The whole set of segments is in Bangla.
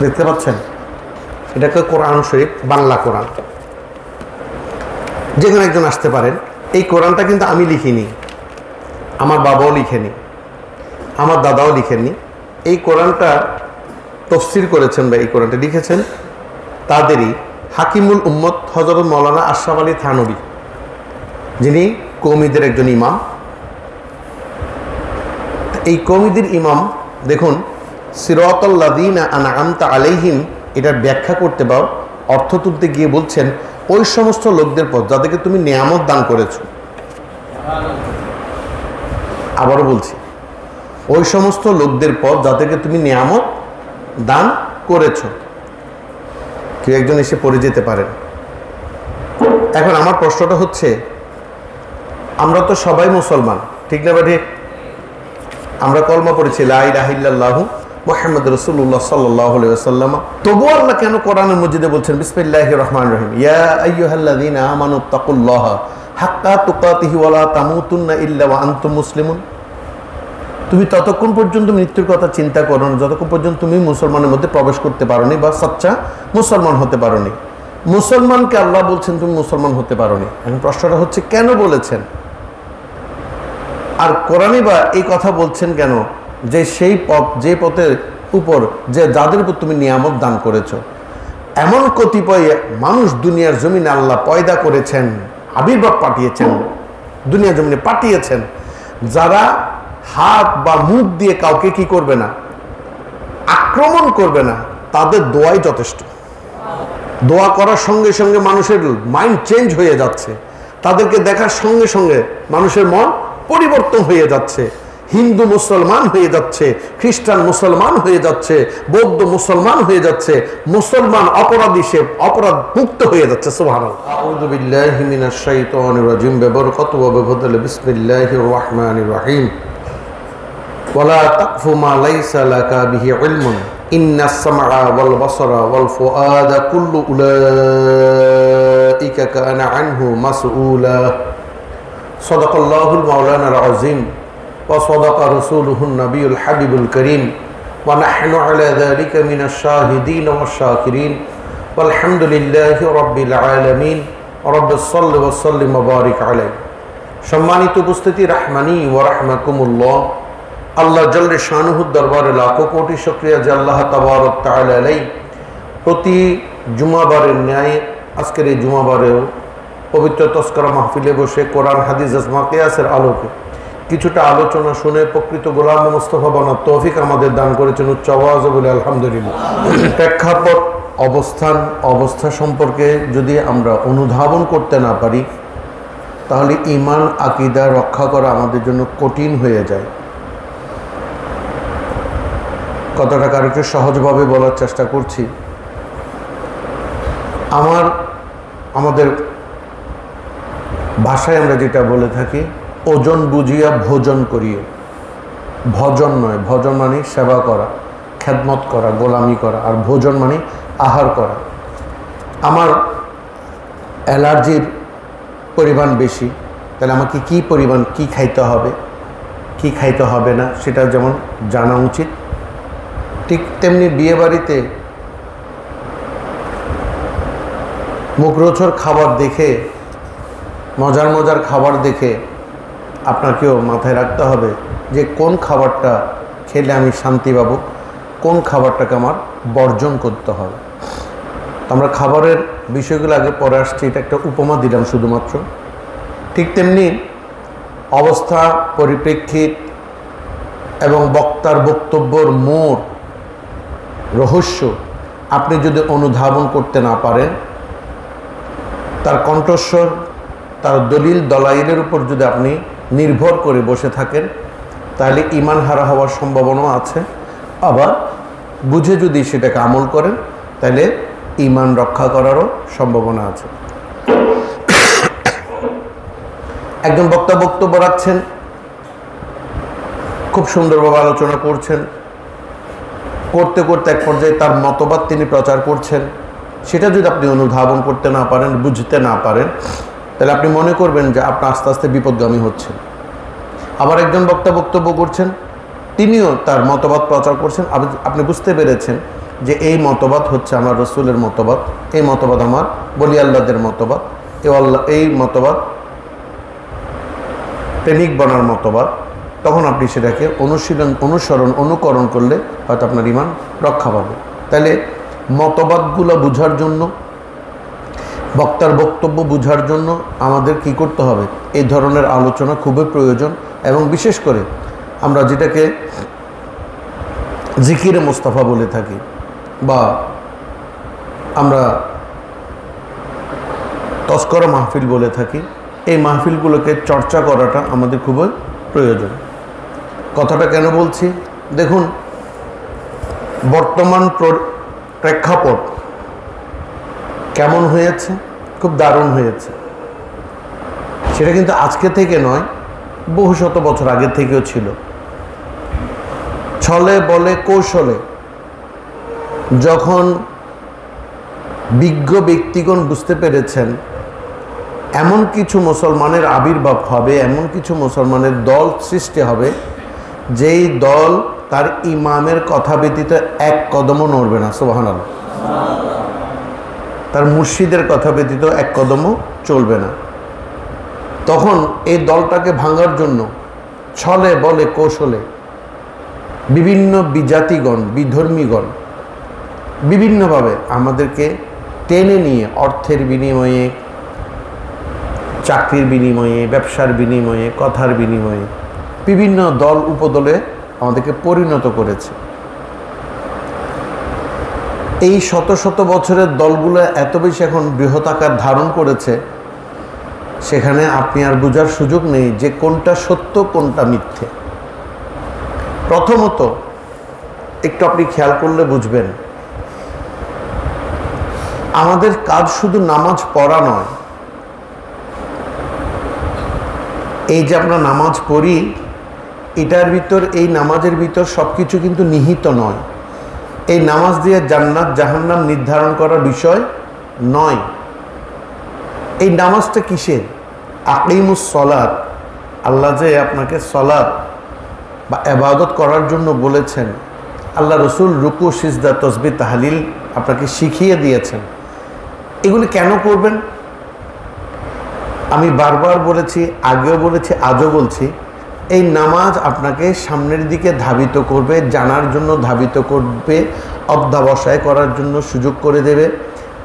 দেখতে পাচ্ছেন, এটাকে কোরআন শরীফ, বাংলা কোরআন। যে কোনো একজন আসতে পারেন। এই কোরআনটা কিন্তু আমি লিখিনি, আমার বাবাও লিখেনি, আমার দাদাও লিখেননি। এই কোরআনটা তফসির করেছেন বা এই কোরআনটা লিখেছেন তাদেরই হাকিমুল উম্মত হযরত মাওলানা আশরাফ আলী থানভী, যিনি কওমিদের একজন ইমাম। এই কওমিদের ইমাম দেখুন, সিরাতাল লাযিনা আনআমতা আলাইহিম, এটার ব্যাখ্যা করতে বা অর্থ তুলতে গিয়ে বলছেন ওই সমস্ত লোকদের পথ যাদেরকে তুমি নিয়ামত দান করেছ। আবারও বলছি, ওই সমস্ত লোকদের পথ যাদেরকে তুমি নিয়ামত দান করেছ। কেউ একজন এসে পড়ে যেতে পারেন। এখন আমার প্রশ্নটা হচ্ছে, আমরা তো সবাই মুসলমান, ঠিক না বা ঠিক? আমরা কলমা পড়েছি লা ইলাহা ইল্লাল্লাহু মুহাম্মাদুর রাসূলুল্লাহ সাল্লাল্লাহু আলাইহি ওয়াসাল্লাম। তবুও আল্লাহ কেন কোরআনের মজিদে বলছেন বিসমিল্লাহির রহমানির রহিম, ইয়া আইয়ুহাল্লাযীনা আমানু তাকুল্লাহা হাক্কা তুকাতিহি ওয়া লা তামুতুন্না ইল্লা ওয়া আনতুম মুসলিমুন। তুমি ততক্ষণ পর্যন্ত মৃত্যুর কথা চিন্তা করো না যতক্ষণ পর্যন্ত তুমি মুসলমানের মধ্যে প্রবেশ করতে পারোনি বা সচ্চা মুসলমান হতে পারোনি। মুসলমানকে আল্লাহ বলছেন তুমি মুসলমান হতে পারোনি। এখন প্রশ্নটা হচ্ছে কেন বলেছেন, আর কোরআনে বা এই কথা বলছেন কেন যে সেই পথ, যে পথের উপর যে যাদের উপর তুমি নিয়ামত দান করেছো। এমন কতিপয় মানুষ দুনিয়ার জমিনে আল্লাহ পয়দা করেছেন, আবির্ভাব পাঠিয়েছেন, দুনিয়ার জমিনে পাঠিয়েছেন, যারা হাত বা মুখ দিয়ে কাউকে কি করবে না, আক্রমণ করবে না। তাদের দোয়াই যথেষ্ট। দোয়া করার সঙ্গে সঙ্গে মানুষের মাইন্ড চেঞ্জ হয়ে যাচ্ছে, তাদেরকে দেখার সঙ্গে সঙ্গে মানুষের মন পরিবর্তন হয়ে যাচ্ছে। হিন্দু মুসলমান হয়ে যাচ্ছে, খ্রিস্টান মুসলমান হয়ে যাচ্ছে, বৌদ্ধ মুসলমান হয়ে যাচ্ছে, মুসলমান অপরাধী সে অপরাধ মুক্ত হয়ে যাচ্ছে। সুবহানাল্লাহ। আউযু বিল্লাহি মিনাশ শাইতানির রাজিম। বিবরকত ওয়া বিফদলি বিসমিল্লাহির রহমানির রহিম। ওয়ালা তাকফু মা লাইসা লাকা বিহি ইলমুন ইন্নাস সামআ ওয়াল বাসারা ওয়াল ফুআদা কুল্লু উলাইকা কানা আনহু মাসউলা। সাদাকাল্লাহুল মাওলানাল আযীম ওয়া সাদাকা রাসূলুহুন নাবিয়ুল হাবিবুল কারীম ওয়া নাহনু আলা যালিকা মিনাশ শাহিদিন ওয়াশ শাকিরিন ওয়ালহামদুলিল্লাহি রাব্বিল আলামিন। রাব্বিস সাল্লি ওয়া সাল্লিম ওয়া বারিক আলাইহি। সম্মানিত উপস্থিতি, রাহমানি ওয়া রাহমাকুমুল্লাহ। আল্লাহ জাল্লে শানুহুর দরবারে লাখো কোটি শুকরিয়া যে আল্লাহ তাবারক তাআলা আলাইহি প্রতি জুমাবারের ন্যায় আজকের এই জুমাবারেও পবিত্র তস্করা মাহফিলে বসে কোরআন হাদিস আজমা কিয়াসের আলোকে কিছুটা আলোচনা শুনে প্রকৃত গোলাম মুস্তাফা বানার তৌফিক আমাদের দান করেছেন। উচ্চ আওয়াজে বলে আলহামদুলিল্লাহ। প্রেক্ষাপট, অবস্থা সম্পর্কে যদি আমরা অনুধাবন করতে না পারি তাহলে ঈমান আকীদা রক্ষা করা আমাদের জন্য কঠিন হয়ে যায়। কথাটাকে আর একটু সহজভাবে বলার চেষ্টা করছি। আমাদের ভাষায় আমরা যেটা বলে থাকি, ওজন বুঝিয়া ভোজন করিও। ভজন নয়, ভজন মানে সেবা করা, খেদমত করা, গোলামি করা, আর ভোজন মানে আহার করা। আমার অ্যালার্জির পরিমাণ বেশি, তাহলে আমাকে কি পরিমাণ কি খাইতে হবে, কি খাইতে হবে না সেটা যেমন জানা উচিত, ঠিক তেমনি বিয়েবাড়িতে মুখরোচক খাবার দেখে, মজার খাবার দেখে আপনাকেও মাথায় রাখতে হবে যে কোন খাবারটা খেলে আমি শান্তি পাবো, কোন খাবারটাকে আমার বর্জন করতে হবে। আমরা খাবারের বিষয়গুলো আগে পরে আসছি, এটা একটা উপমা দিলাম শুধুমাত্র। ঠিক তেমনি অবস্থা, পরিপ্রেক্ষিত এবং বক্তার বক্তব্যর মোড়, রহস্য আপনি যদি অনুধাবন করতে না পারেন, তার কণ্ঠস্বর, তার দলিল দলাইলের উপর যদি আপনি নির্ভর করে বসে থাকেন তাহলে ঈমান হারা হওয়ার সম্ভাবনা আছে। আবার বুঝে যদি সেটাকে আমল করেন তাহলে ঈমান রক্ষা করারও সম্ভাবনা আছে। একজন বক্তা বক্তব্য রাখছেন, খুব সুন্দরভাবে আলোচনা করছেন, করতে করতে এক পর্যায়ে তার মতবাদ তিনি প্রচার করছেন। সেটা যদি আপনি অনুধাবন করতে না পারেন, বুঝতে না পারেন, তাহলে আপনি মনে করবেন যে আপনি আস্তে আস্তে বিপদগামী হচ্ছেন। আবার একজন বক্তা বক্তব্য করছেন, তিনিও তার মতবাদ প্রচার করছেন, আপনি বুঝতে পেরেছেন যে এই মতবাদ হচ্ছে আমার রসুলের মতবাদ, এই মতবাদ আমার বলি আল্লাহদের মতবাদ, এই মতবাদ প্রেমিক বনার মতবাদ, তখন আপনি সেটাকে অনুকরণ করলে হয়তো আপনার ঈমান রক্ষা পাবে। তাহলে মতবাদগুলো বোঝার জন্য, বক্তার বক্তব্য বোঝার জন্য আমাদের কি করতে হবে? এই ধরনের আলোচনা খুবই প্রয়োজন। এবং বিশেষ করে আমরা যেটাকে জিকিরে মুস্তাফা বলে থাকি বা আমরা তস্করা মাহফিল বলে থাকি, এই মাহফিলগুলোকে চর্চা করাটা আমাদের খুবই প্রয়োজন। কথাটা কেন বলছি? দেখুন, বর্তমান প্রেক্ষাপট কেমন হয়েছে? খুব দারুণ হয়েছে। সেটা কিন্তু আজকে থেকে নয়, বহু শত বছর আগে থেকেও ছিল। ছলে বলে কৌশলে যখন বিজ্ঞ ব্যক্তিগণ বুঝতে পেরেছেন এমন কিছু মুসলমানের আবির্ভাব হবে, এমন কিছু মুসলমানের দল সৃষ্টি হবে, যেই দল তার ইমামের কথা ব্যতীত এক কদমও নড়বে না, সুবহানাল্লাহ, তার মুর্শিদের কথা ব্যতীত এক কদমও চলবে না। তখন এই দলটাকে ভাঙার জন্য ছলে বলে কৌশলে বিভিন্ন বিজাতিগণ, বিধর্মীগণ বিভিন্নভাবে আমাদেরকে টেনে নিয়ে অর্থের বিনিময়ে, চাকরির বিনিময়ে, ব্যবসার বিনিময়ে, কথার বিনিময়ে বিভিন্ন দল উপদলে আমাদেরকে পরিণত করেছে। এই শত শত বছরের দলগুলো এত বেশি এখন বৃহৎ আকার ধারণ করেছে, সেখানে আপনি আর বোঝার সুযোগ নেই যে কোনটা সত্য কোনটা মিথ্যে। প্রথমত একটু আপনি খেয়াল করলে বুঝবেন, আমাদের কাজ শুধু নামাজ পড়া নয়। এই যে আমরা নামাজ পড়ি, এটার ভিতর, এই নামাজের ভিতর সব কিছু কিন্তু নিহিত নয়। এই নামাজ দিয়ে জান্নাত জাহান্নাম নির্ধারণ করার বিষয় নয়। এই নামাজটা কিসের? আকিমুস সলাত, আল্লাহ যে আপনাকে সলাত বা ইবাদত করার জন্য বলেছেন, আল্লাহ রসুল রুকু, সিজদা, তসবিহ, তাহলিল আপনাকে শিখিয়ে দিয়েছেন। এগুলি কেন করবেন? আমি বারবার বলেছি, আগেও বলেছি, আজও বলছি, এই নামাজ আপনাকে সামনের দিকে ধাবিত করবে, জানার জন্য ধাবিত করবে, অধ্যবসায় করার জন্য সুযোগ করে দেবে,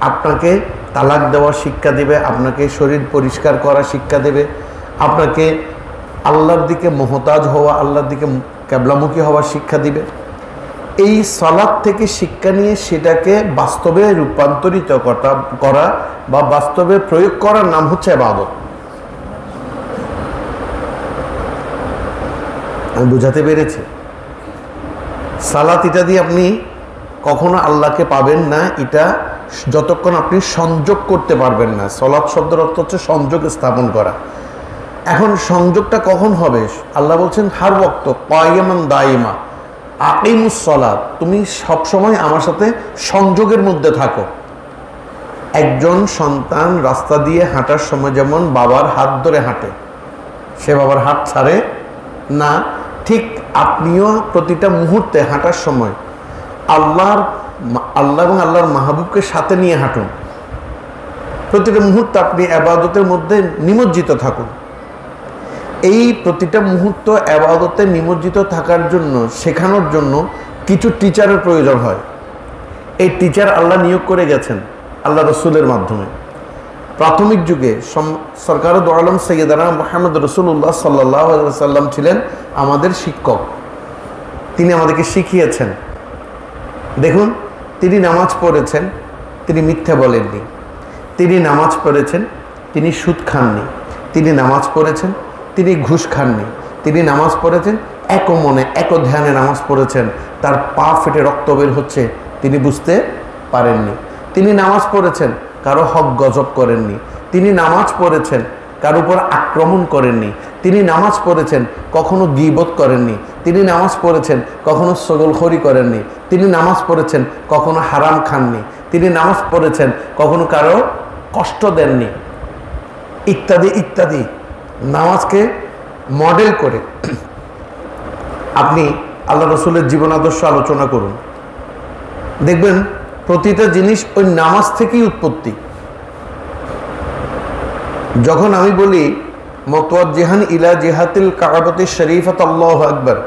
আপনাকে তালাক দেওয়ার শিক্ষা দেবে, আপনাকে শরীর পরিষ্কার করার শিক্ষা দেবে, আপনাকে আল্লাহর দিকে মুহতাজ হওয়া, আল্লাহর দিকে ক্যাবলামুখী হওয়ার শিক্ষা দিবে। এই সালাত থেকে শিক্ষা নিয়ে সেটাকে বাস্তবে রূপান্তরিত করা বা বাস্তবে প্রয়োগ করার নাম হচ্ছে ইবাদত। আমি বুঝাতে পেরেছি? সালাত এটা দিয়ে আপনি কখনো আল্লাহকে পাবেন না, এটা যতক্ষণ আপনি সংযোগ করতে পারবেন না। সালাত শব্দের অর্থ হচ্ছে সংযোগ স্থাপন করা। এখন সংযোগটা কখন হবে? আল্লাহ বলছেন হার ওয়াক্ত কায়মান দাইমা আকিমুস সালাত, তুমি সবসময় আমার সাথে সংযোগের মধ্যে থাকো। একজন সন্তান রাস্তা দিয়ে হাঁটার সময় যেমন বাবার হাত ধরে হাঁটে, সে বাবার হাত ছাড়ে না, ঠিক আপনিও প্রতিটা মুহূর্তে হাঁটার সময় আল্লাহ এবং আল্লাহর মাহবুবকে সাথে নিয়ে হাঁটুন। প্রতিটা মুহূর্তে আপনি ইবাদতের মধ্যে নিমজ্জিত থাকুন। এই প্রতিটা মুহূর্ত ইবাদতে নিমজ্জিত থাকার জন্য, শেখানোর জন্য কিছু টিচারের প্রয়োজন হয়। এই টিচার আল্লাহ নিয়োগ করে গেছেন আল্লাহ রসুলের মাধ্যমে। প্রাথমিক যুগে সরকার দু আলম সৈয়দানা মুহাম্মদ রাসূলুল্লাহ সাল্লাল্লাহু আলাইহি ওয়াসাল্লাম ছিলেন আমাদের শিক্ষক। তিনি আমাদেরকে শিখিয়েছেন। দেখুন, তিনি নামাজ পড়েছেন, তিনি মিথ্যা বলেননি। তিনি নামাজ পড়েছেন, তিনি সুদ খাননি। তিনি নামাজ পড়েছেন, তিনি ঘুষ খাননি। তিনি নামাজ পড়েছেন, এক মনে এক ধ্যানে নামাজ পড়েছেন, তার পা ফেটে রক্ত বের হচ্ছে, তিনি বুঝতে পারেননি। তিনি নামাজ পড়েছেন, কারো হক গজব করেননি। তিনি নামাজ পড়েছেন, কার উপর আক্রমণ করেননি। তিনি নামাজ পড়েছেন, কখনো গীবত করেননি। তিনি নামাজ পড়েছেন, কখনো সগলখড়ি করেননি। তিনি নামাজ পড়েছেন, কখনো হারাম খাননি। তিনি নামাজ পড়েছেন, কখনো কারো কষ্ট দেননি, ইত্যাদি ইত্যাদি। নামাজকে মডেল করে আপনি আল্লাহ রসুলের জীবন আদর্শ আলোচনা করুন। দেখবেন প্রতিটা জিনিস ওই নামাজ থেকেই উৎপত্তি। যখন আমি বলি মুতাওয়াজ্জিহান ইলা জিহাতিল কাবাতি শরীফাত আল্লাহু আকবার,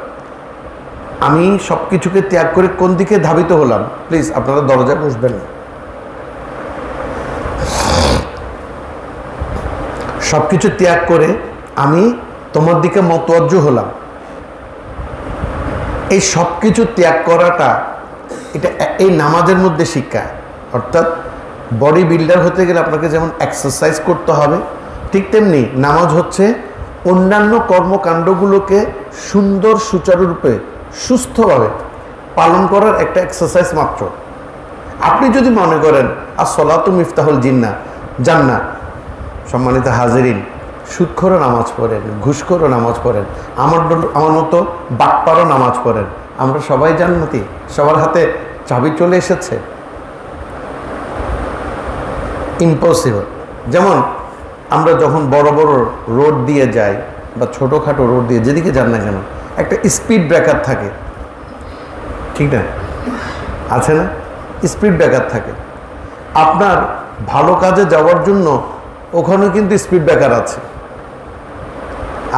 আমি সব কিছুকে ত্যাগ করে কোন দিকে ধাবিত হলাম? প্লিজ আপনারা দরজায় বসবেন না। সব কিছু ত্যাগ করে আমি তোমার দিকে মুতাওয়াজ্জু হলাম। এই সব কিছু ত্যাগ করাটা এটা এই নামাজের মধ্যে শিক্ষা। অর্থাৎ বডি বিল্ডার হতে গেলে আপনাকে যেমন এক্সারসাইজ করতে হবে, ঠিক তেমনি নামাজ হচ্ছে অন্যান্য কর্মকাণ্ডগুলোকে সুন্দর সুচারুরূপে সুস্থভাবে পালন করার একটা এক্সারসাইজ মাত্র। আপনি যদি মনে করেন as-সালাতু মিফতাহুল জান্নাহ, সম্মানিত হাজিরিন, সুদখোরও নামাজ পড়েন, ঘুষখোরও নামাজ পড়েন, আমার মতো বাটপারও নামাজ পড়েন, আমরা সবাই জান্নাতি, সবার হাতে চাবি চলে এসেছে? ইম্পসিবল। যেমন আমরা যখন বড় বড় রোড দিয়ে যাই বা ছোটোখাটো রোড দিয়ে যেদিকে যান না কেন, একটা স্পিড ব্রেকার থাকে, ঠিক না? আছে না? স্পিড ব্রেকার থাকে। আপনার ভালো কাজে যাওয়ার জন্য ওখানে কিন্তু স্পিড ব্রেকার আছে।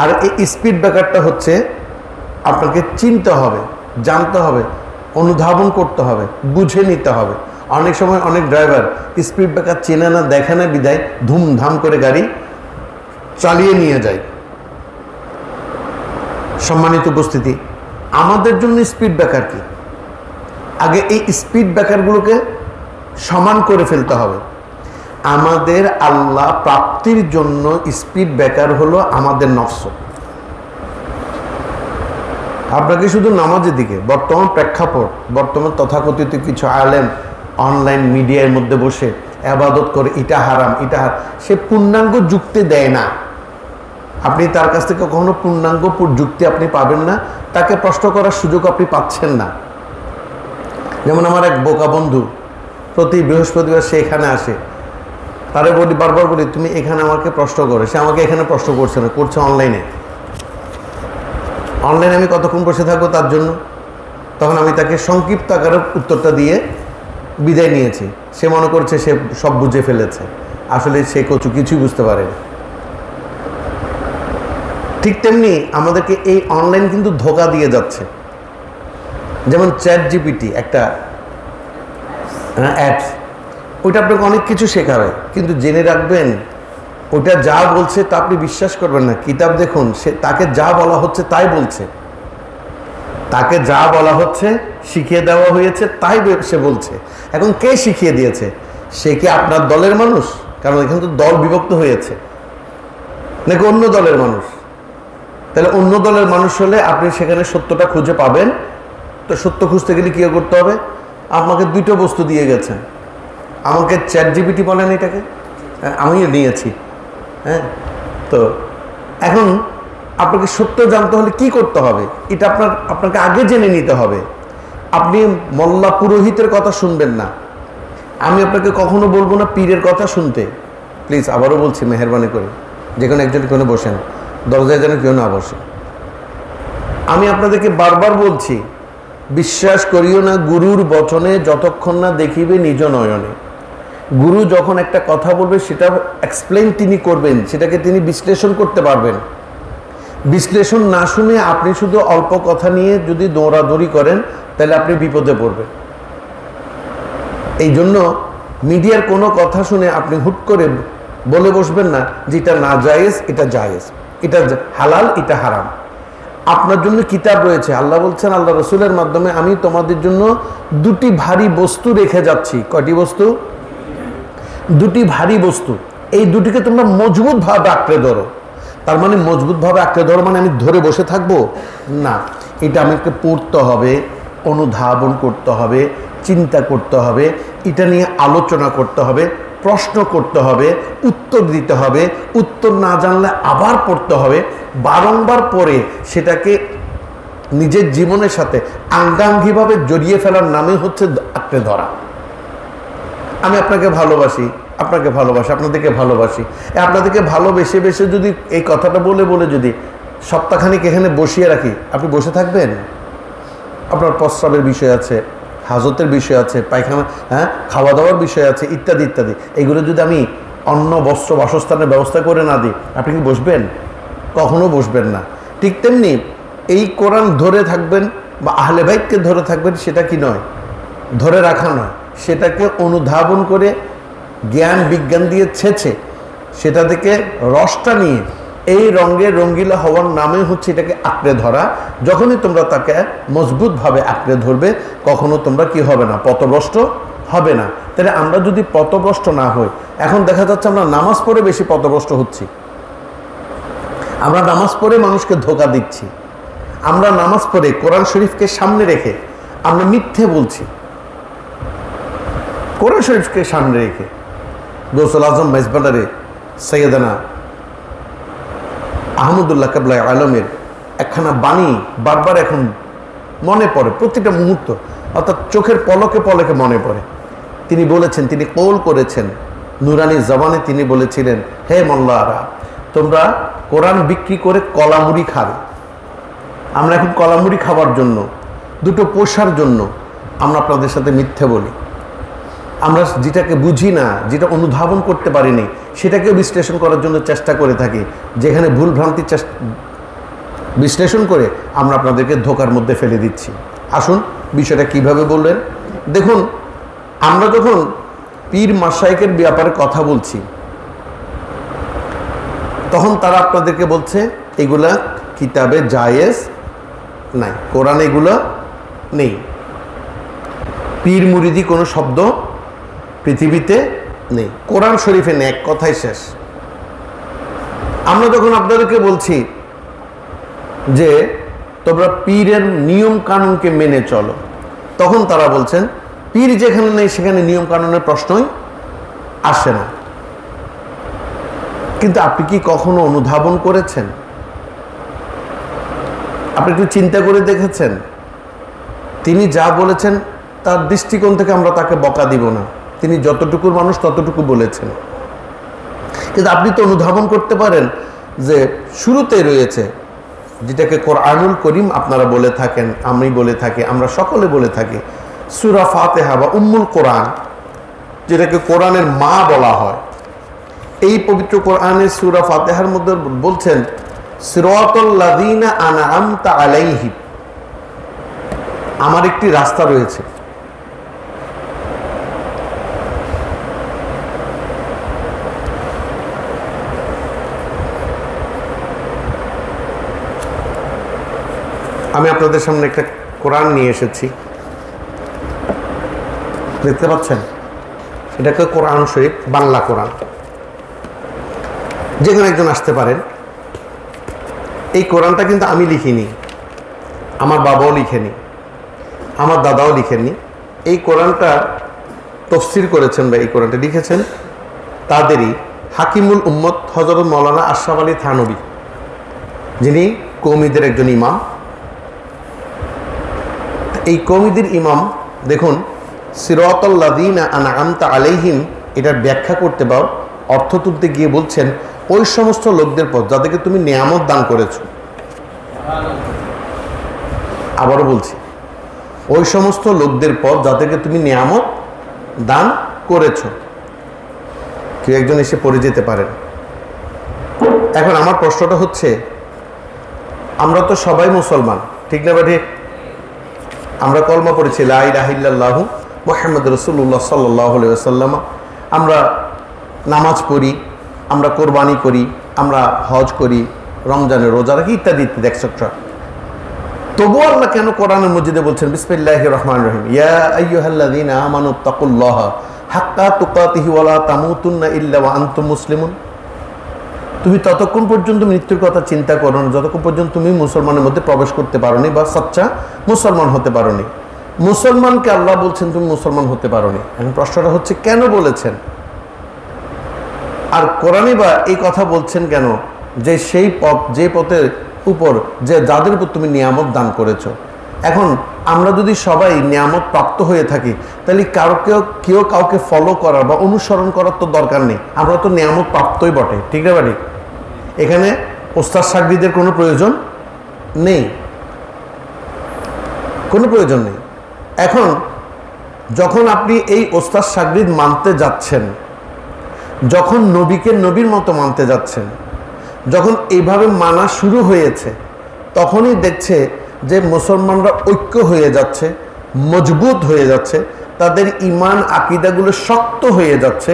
আর এই স্পিড ব্রেকারটা হচ্ছে আপনাকে চিনতে হবে, জানতে হবে, অনুধাবন করতে হবে, বুঝে নিতে হবে। অনেক সময় অনেক ড্রাইভার স্পিড ব্রেকার চেনে না, দেখে না, বিদায় ধুমধাম করে গাড়ি চালিয়ে নিয়ে যায়। সম্মানিত উপস্থিতি, আমাদের জন্য স্পিড ব্রেকার কি? আগে এই স্পিড ব্রেকারগুলোকে সমান করে ফেলতে হবে। আমাদের আল্লাহ প্রাপ্তির জন্য স্পিড ব্রেকার হলো আমাদের নফস। আপনাকে শুধু নামাজের দিকে, বর্তমান প্রেক্ষাপট, বর্তমান তথাকথিত কিছু আলেম অনলাইন মিডিয়ার মধ্যে বসে ইবাদত করে এটা হারাম, সে পূর্ণাঙ্গ যুক্তি দেয় না। আপনি তার কাছ থেকে কখনো পূর্ণাঙ্গ যুক্তি আপনি পাবেন না, তাকে প্রশ্ন করার সুযোগ আপনি পাচ্ছেন না। যেমন আমার এক বোকা বন্ধু, প্রতি বৃহস্পতিবার সে এখানে আসে, তারে বলি, বারবার বলি তুমি এখানে আমাকে প্রশ্ন করো। সে আমাকে এখানে প্রশ্ন করছে না, করছে অনলাইনে। আমি কতক্ষণ বসে থাকবো তার জন্য? তখন আমি তাকে সংক্ষিপ্ত আকারে উত্তরটা দিয়ে বিদায় নিয়েছি। সে মনে করছে সে সব বুঝে ফেলেছে, আসলে সে কিছুই বুঝতে পারেনি। ঠিক তেমনি আমাদেরকে এই অনলাইন কিন্তু ধোঁকা দিয়ে যাচ্ছে। যেমন ChatGPT একটা অ্যাপস, ওইটা আপনাকে অনেক কিছু শেখাবে, কিন্তু জেনে রাখবেন ওটা যা বলছে তা আপনি বিশ্বাস করবেন না। কিতাব দেখুন, সে তাকে যা বলা হচ্ছে তাই বলছে, তাকে যা বলা হচ্ছে শিখিয়ে দেওয়া হয়েছে তাই সে বলছে। এখন কে শিখিয়ে দিয়েছে? সে কি আপনার দলের মানুষ? কারণ এখানে তো দল বিভক্ত হয়েছে, নাকি অন্য দলের মানুষ? তাহলে অন্য দলের মানুষ হলে আপনি সেখানে সত্যটা খুঁজে পাবেন। তো সত্য খুঁজতে গেলে কী করতে হবে? আপনাকে দুটো বস্তু দিয়ে গেছেন। আমাকে ChatGPT বলেন এটাকে, আমিও নিয়েছি। হ্যাঁ, তো এখন আপনাকে সত্য জানতে হলে কি করতে হবে? এটা আপনাকে আগে জেনে নিতে হবে। আপনি মোল্লা পুরোহিতের কথা শুনবেন না। আমি আপনাকে কখনো বলবো না পীরের কথা শুনতে। প্লিজ আবারও বলছি, মেহরবানি করে যে কোনো একজন কোনো বসেন, দরজায় যেন কেউ না বসে। আমি আপনাদেরকে বারবার বলছি, বিশ্বাস করিও না গুরুর বচনে যতক্ষণ না দেখিবে নিজ নয়নে। গুরু যখন একটা কথা বলবে সেটা এক্সপ্লেন তিনি করবেন, সেটাকে তিনি বিশ্লেষণ করতে পারবেন। বিশ্লেষণ না শুনে আপনি শুধু অল্প কথা নিয়ে যদি দৌড়াদৌড়ি করেন তাহলে আপনি বিপদে পড়বেন। এই জন্য মিডিয়ার কোনো কথা শুনে আপনি হুট করে বলে বসবেন না যে এটা না জায়েজ, এটা জায়েজ, এটা হালাল, এটা হারাম। আপনার জন্য কিতাব রয়েছে। আল্লাহ বলছেন আল্লাহ রসুলের মাধ্যমে, আমি তোমাদের জন্য দুটি ভারী বস্তু রেখে যাচ্ছি। কয়টি বস্তু? দুটি ভারী বস্তু। এই দুটিকে তোমরা মজবুতভাবে আঁকড়ে ধরো। তার মানে মজবুতভাবে আঁকড়ে ধরো মানে আমি ধরে বসে থাকবো না, এটা আমাকে পড়তে হবে, অনুধাবন করতে হবে, চিন্তা করতে হবে, এটা নিয়ে আলোচনা করতে হবে, প্রশ্ন করতে হবে, উত্তর দিতে হবে, উত্তর না জানলে আবার পড়তে হবে, বারংবার পড়ে সেটাকে নিজের জীবনের সাথে আঙ্গাঙ্গিভাবে জড়িয়ে ফেলার নামে হচ্ছে আঁকড়ে ধরা। আমি আপনাকে ভালোবাসি, আপনাকে ভালোবাসি, আপনাদেরকে ভালোবাসি, আপনাদেরকে ভালোবেসে বেসে যদি এই কথাটা বলে বলে যদি সপ্তাহখানিক এখানে বসিয়ে রাখি, আপনি বসে থাকবেন? আপনার প্রস্রাবের বিষয় আছে, হাজতের বিষয় আছে, পায়খানা, হ্যাঁ, খাওয়া দাওয়ার বিষয় আছে, ইত্যাদি ইত্যাদি। এগুলো যদি আমি অন্ন, বস্ত্র, বাসস্থানের ব্যবস্থা করে না দিই, আপনি কি বসবেন? কখনো বসবেন না। ঠিক তেমনি এই কোরআন ধরে থাকবেন বা আহলে বাইতকে ধরে থাকবেন, সেটা কি নয়, ধরে রাখা নয়, সেটাকে অনুধাবন করে জ্ঞান বিজ্ঞান দিয়ে ছেঁচে সেটা থেকে রসটা নিয়ে এই রঙে রঙ্গিলা হওয়ার নামে হচ্ছে এটাকে আঁকড়ে ধরা। যখনই তোমরা তাকে মজবুতভাবে আঁকড়ে ধরবে, কখনো তোমরা কি হবে না, পথভ্রষ্ট হবে না। তাহলে আমরা যদি পথভ্রষ্ট না হই, এখন দেখা যাচ্ছে আমরা নামাজ পড়ে বেশি পথভ্রষ্ট হচ্ছি, আমরা নামাজ পড়ে মানুষকে ধোঁকা দিচ্ছি, আমরা নামাজ পড়ে কোরআন শরীফকে সামনে রেখে আমরা মিথ্যে বলছি। কোরআন শরীফকে সামনে রেখে গৌসুল আজম মেজবান্ডারে সৈয়দানা আহমদুল্লাহ কাবলা আলমের একখানা বাণী বারবার এখন মনে পড়ে, প্রতিটা মুহূর্ত, অর্থাৎ চোখের পলকে পলকে মনে পড়ে। তিনি বলেছেন, তিনি কৌল করেছেন নুরানি জবানে, তিনি বলেছিলেন, হে মোল্লারা, তোমরা কোরআন বিক্রি করে কলামুড়ি খাবে। আমরা এখন কলামুড়ি খাবার জন্য, দুটো পোষার জন্য আমরা আপনাদের সাথে মিথ্যে বলি। আমরা যেটাকে বুঝি না, যেটা অনুধাবন করতে পারিনি, সেটাকেও বিশ্লেষণ করার জন্য চেষ্টা করে থাকি। যেখানে ভুল ভ্রান্তি বিশ্লেষণ করে আমরা আপনাদেরকে ধোঁকার মধ্যে ফেলে দিচ্ছি। আসুন বিষয়টা কিভাবে বললেন দেখুন। আমরা যখন পীর মাশায়েখের ব্যাপারে কথা বলছি, তখন তারা আপনাদেরকে বলছে এগুলা কিতাবে জায়েজ নাই, কোরআনে এগুলো নেই, পীর মুরিদি কোনো শব্দ পৃথিবীতে নেই, কোরআন শরীফে নেই, এক কথাই শেষ। আমরা যখন আপনাদেরকে বলছি যে তোমরা পীরের নিয়ম কানুনকে মেনে চলো, তখন তারা বলছেন পীর যেখানে নেই সেখানে নিয়ম কানুনের প্রশ্নই আসে না। কিন্তু আপনি কি কখনো অনুধাবন করেছেন? আপনি একটু চিন্তা করে দেখেছেন? তিনি যা বলেছেন তার দৃষ্টিকোণ থেকে আমরা তাকে বকা দিব না, তিনি যতটুকুর মানুষ ততটুকু বলেছেন। কিন্তু আপনি তো অনুধাবন করতে পারেন যে শুরুতে রয়েছে, যেটাকে কোরআনুল করিম আপনারা বলে থাকেন, আমি বলে থাকি, আমরা সকলে বলে থাকি, সূরা ফাতিহা বা উম্মুল কোরআন, যেটাকে কোরআনের মা বলা হয়। এই পবিত্র কোরআনের সূরা ফাতিহার মধ্যে বলছেন, সিরাতাল লাযিনা আনআমতা আলাইহিম, আমার একটি রাস্তা রয়েছে। আমি আপনাদের সামনে একটা কোরআন নিয়ে এসেছি, দেখতে পাচ্ছেন? এটাকে কোরআন শরীফ, বাংলা কোরআন, যেখানে একজন আসতে পারেন। এই কোরআনটা কিন্তু আমি লিখিনি, আমার বাবাও লিখেনি, আমার দাদাও লিখেননি। এই কোরআনটা তফসির করেছেন বা এই কোরআনটা লিখেছেন তাদেরই হাকিমুল উম্মত হযরত মাওলানা আশরাফ আলী থানভী, যিনি কওমিদের একজন ইমাম। এই কওমিদের ইমাম দেখুন, সিরাতাল লাযিনা আনআমতা আলাইহিম, এটার ব্যাখ্যা করতে বা অর্থ তুলতে গিয়ে বলছেন, ওই সমস্ত লোকদের পথ যাদেরকে তুমি নিয়ামত দান করেছ। আবারও বলছি, ওই সমস্ত লোকদের পথ যাদেরকে তুমি নিয়ামত দান করেছ। কেউ একজন এসে পড়ে যেতে পারেন। এখন আমার প্রশ্নটা হচ্ছে, আমরা তো সবাই মুসলমান, ঠিক না বা ঠিক? আমরা কলমা পড়েছি লা ইলাহা ইল্লাল্লাহু মুহাম্মাদুর রাসূলুল্লাহ সাল্লাল্লাহু আলাইহি ওয়াসাল্লাম, আমরা নামাজ পড়ি, আমরা কোরবানি করি, আমরা হজ করি, রমজানের রোজা রাখি, ইত্যাদি ইত্যাদি এক্সেট্রা। তবুও আল্লাহ কেন কোরআনের মজিদে বলছেন বিসমিল্লাহির রহমানির রহিম, ইয়া আইয়ুহাল্লাযীনা আমানুত্তাকুল্লাহা হাক্কা তুকাতিহি ওয়া লা তামুতুন্না ইল্লা ওয়া আনতুম মুসলিমুন। তুমি ততক্ষণ পর্যন্ত মৃত্যুর কথা চিন্তা করো না যতক্ষণ পর্যন্ত তুমি মুসলমানের মধ্যে প্রবেশ করতে পারোনি বা সচ্চা মুসলমান হতে পারোনি। মুসলমানকে আল্লাহ বলছেন তুমি মুসলমান হতে পারোনি। এখন প্রশ্নটা হচ্ছে কেন বলেছেন? আর কোরআনে বা এই কথা বলছেন কেন যে সেই পথ, যে পথের উপর যে যাদের উপর তুমি নিয়ামত দান করেছো। এখন আমরা যদি সবাই নিয়ামত প্রাপ্ত হয়ে থাকি, তাহলে কেউ কাউকে ফলো করার বা অনুসরণ করার তো দরকার নেই, আমরা তো নিয়ামত প্রাপ্তই বটে, ঠিক না বাড়ি? এখানে ওস্তাদ সাগরিদের কোনো প্রয়োজন নেই, কোনো প্রয়োজন নেই। এখন যখন আপনি এই ওস্তাদ শাগরিদ মানতে যাচ্ছেন, যখন নবীকে নবীর মতো মানতে যাচ্ছেন, যখন এইভাবে মানা শুরু হয়েছে, তখনই দেখছে যে মুসলমানরা ঐক্য হয়ে যাচ্ছে, মজবুত হয়ে যাচ্ছে, তাদের ইমান আকিদাগুলো শক্ত হয়ে যাচ্ছে,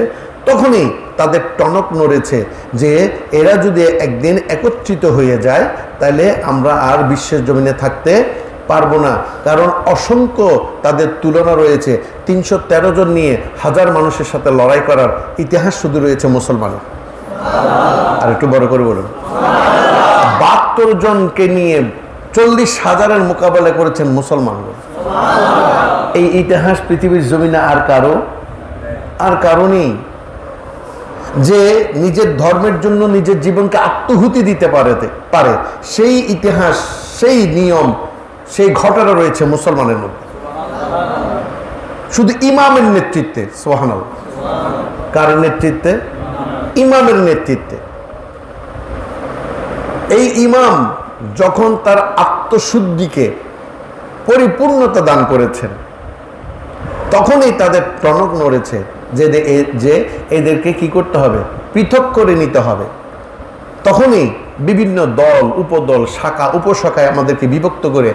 তখনই তাদের টনক নড়েছে যে এরা যদি একদিন একত্রিত হয়ে যায় তাহলে আমরা আর বিশ্বের জমিনে থাকতে পারবো না। কারণ অসংখ্য তাদের তুলনা রয়েছে, 313 জন নিয়ে হাজার মানুষের সাথে লড়াই করার ইতিহাস শুধু রয়েছে মুসলমানের। আর একটু বড় করে বলুন, 72 জনকে নিয়ে 40,000-এর মোকাবেলা করেছেন মুসলমানরা। এই ইতিহাস পৃথিবীর জমিনে আর কারো নেই যে নিজের ধর্মের জন্য নিজের জীবনকে আত্মহুতি দিতে পারে। সেই ইতিহাস, সেই নিয়ম, সেই ঘটনা রয়েছে মুসলমানের মধ্যে, শুধু ইমামের নেতৃত্বে। সুবহানাল্লাহ। কার নেতৃত্বে? ইমামের নেতৃত্বে। এই ইমাম যখন তার আত্মশুদ্ধিকে পরিপূর্ণতা দান করেছেন, তখনই তাদের টনক নড়েছে যে এদেরকে কি করতে হবে? পৃথক করে নিতে হবে। তখনই বিভিন্ন দল, উপদল, শাখা, উপশাখায় আমাদেরকে বিভক্ত করে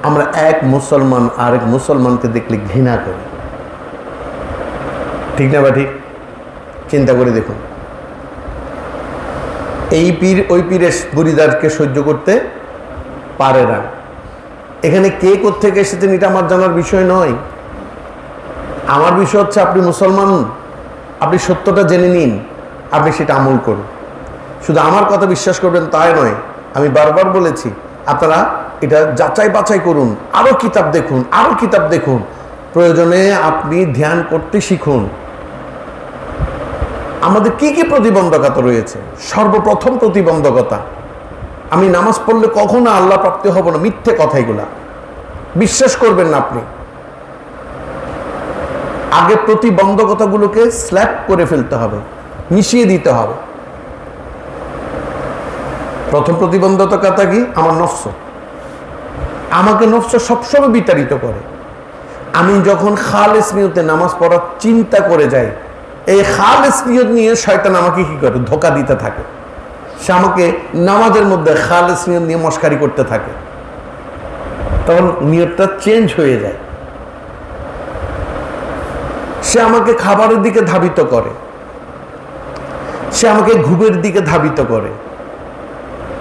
আমরা এক মুসলমান আরেক মুসলমানকে দেখলে ঘৃণা করি। ঠিক না বা ঠিক? চিন্তা করে দেখুন, এই পীর ওই পীরের মুরিদারকে সহ্য করতে পারে না। এখানে কে কোত্থেকে এসেছেন এটা আমার জানার বিষয় নয়। আমার বিষয় হচ্ছে আপনি মুসলমান, আপনি সত্যটা জেনে নিন, আপনি সেটা আমল করুন। শুধু আমার কথা বিশ্বাস করবেন তাই নয়, আমি বারবার বলেছি আপনারা এটা যাচাই বাছাই করুন, আরো কিতাব দেখুন, আরো কিতাব দেখুন, প্রয়োজনে আপনি ধ্যান করতে শিখুন। আমাদের কি কি প্রতিবন্ধকতা রয়েছে? সর্বপ্রথম প্রতিবন্ধকতা, আমি নামাজ পড়লে কখনো আল্লাহ প্রাপ্তি হব না, মিথ্যে কথা এগুলা বিশ্বাস করবেন না আপনি। আগে প্রতিবন্ধকতাগুলোকে স্ল্যাপ করে ফেলতে হবে, মিশিয়ে দিতে হবে। প্রথম প্রতিবন্ধকতা কি? আমার নফস। আমাকে নফস সবসময় বিতাড়িত করে। আমি যখন খালেস নিয়তে নামাজ পড়ার চিন্তা করে যাই, এই খালেস নিয়ত নিয়ে শয়তান আমাকে কি করে? ধোঁকা দিতে থাকে। সে আমাকে নামাজের মধ্যে খালেস নিয়ত নিয়ে মস্কারি করতে থাকে, তখন নিয়তটা চেঞ্জ হয়ে যায়। সে আমাকে খাবারের দিকে ধাবিত করে, সে আমাকে ঘুমের দিকে ধাবিত করে,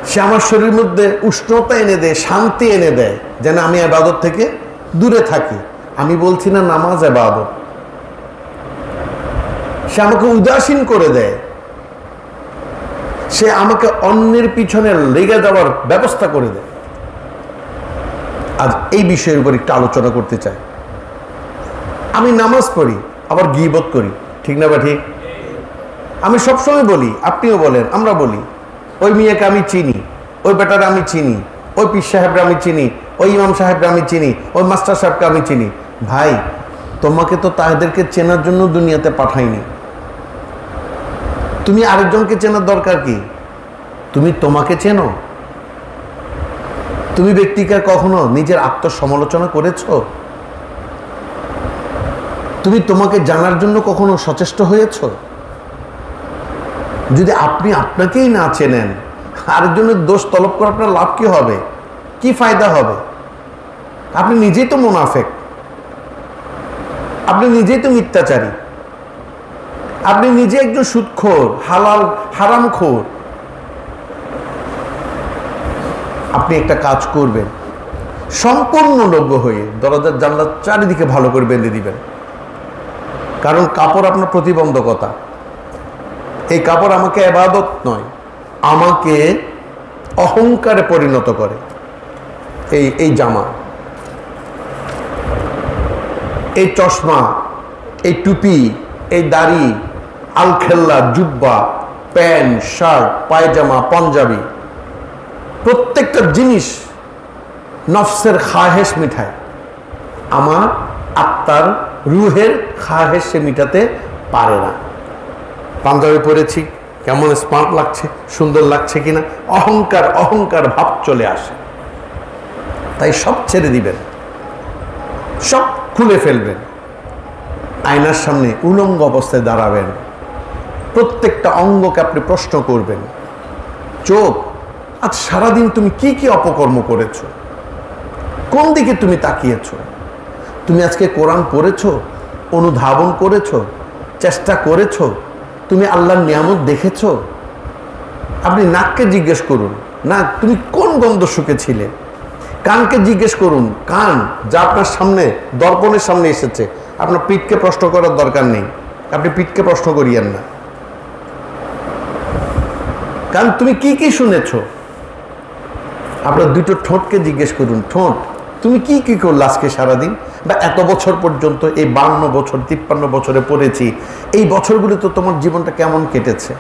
সে আমার শরীরের মধ্যে উষ্ণতা এনে দেয়, শান্তি এনে দেয়, যেন আমি ইবাদত থেকে দূরে থাকি। আমি বলছি না নামাজ ইবাদত। সে আমাকে উদাসীন করে দেয়, সে আমাকে অন্যের পিছনে লেগে যাওয়ার ব্যবস্থা করে দেয়। আজ এই বিষয়ের উপর একটু আলোচনা করতে চাই। আমি নামাজ পড়ি, আবার গীবত করি, ঠিক না বা ঠিক? আমি সবসময় বলি, আপনিও বলেন, আমরা বলি, ওই মেয়েকে আমি চিনি, ওই বেটারে আমি চিনি, ওই পীর সাহেবরা আমি চিনি, ওই ইমাম সাহেবরা আমি চিনি, ওই মাস্টার সাহেবকে আমি চিনি। ভাই, তোমাকে তো তাদেরকে চেনার জন্য দুনিয়াতে পাঠাইনি। তুমি আরেকজনকে চেনার দরকার কি? তুমি তোমাকে চেনো? তুমি ব্যক্তিকে কখনো নিজের আত্মসমালোচনা করেছো? তুমি তোমাকে জানার জন্য কখনো সচেষ্ট হয়েছ? যদি আপনি আপনাকেই না চেনেন, আরেকজনের দোষ তলব করে আপনার লাভ কি হবে? কি ফায়দা হবে? আপনি নিজেই তো মুনাফেক, আপনি নিজেই তো মিথ্যাচারী, আপনি নিজে একজন সুদখোর, হালাল হারামখোর। আপনি একটা কাজ করবেন, সম্পূর্ণ নগ্ন হয়ে দরজার জানলা চারিদিকে ভালো করে বেঁধে দিবেন। কারণ কাপড় আপনার প্রতিবন্ধকতা। এই কাপড় আমাকে ইবাদত নয়, আমাকে অহংকারে পরিণত করে। এই জামা, এই চশমা, এই টুপি, এই দাড়ি, আলখেল্লা, জুব্বা, প্যান্ট, শার্ট, পায়জামা, পাঞ্জাবি, প্রত্যেকটা জিনিস নফসের খাহেশ মিঠায়। আমার আত্মার রুহের খাহেশ সে মিটাতে পারে না। পাঞ্জাবি পরেছি, কেমন স্মার্ট লাগছে, সুন্দর লাগছে কিনা, অহংকার অহংকার ভাব চলে আসে। তাই সব ছেড়ে দিবেন, সব খুলে ফেলবেন। আয়নার সামনে উলঙ্গ অবস্থায় দাঁড়াবেন, প্রত্যেকটা অঙ্গকে আপনি প্রশ্ন করবেন, চোখ আজ সারাদিন তুমি কি কি অপকর্ম করেছো, কোন দিকে তুমি তাকিয়েছো, তুমি আজকে কোরআন পড়েছো, অনুধাবন করেছো, চেষ্টা করেছো, তুমি আল্লাহর নিয়ামত দেখেছো? আপনি নাককে জিজ্ঞেস করুন, না তুমি কোন গন্ধ শুকেছিলে? কানকে জিজ্ঞেস করুন, কান যা আপনার সামনে দর্পণের সামনে এসেছে, আপনার পিঠকে প্রশ্ন করার দরকার নেই, আপনি পিঠকে প্রশ্ন করিয়েন না। কারণ তুমি কি কি শুনেছো? আপনার দুটো ঠোঁটকে জিজ্ঞেস করুন, ঠোঁট তুমি কি কি করলে আজকে সারাদিন, বা এত বছর পর্যন্ত, এই 52 বছর 53 বছরে পড়েছি, এই বছরগুলো তো তোমার জীবনটা কেমন কেটেছে,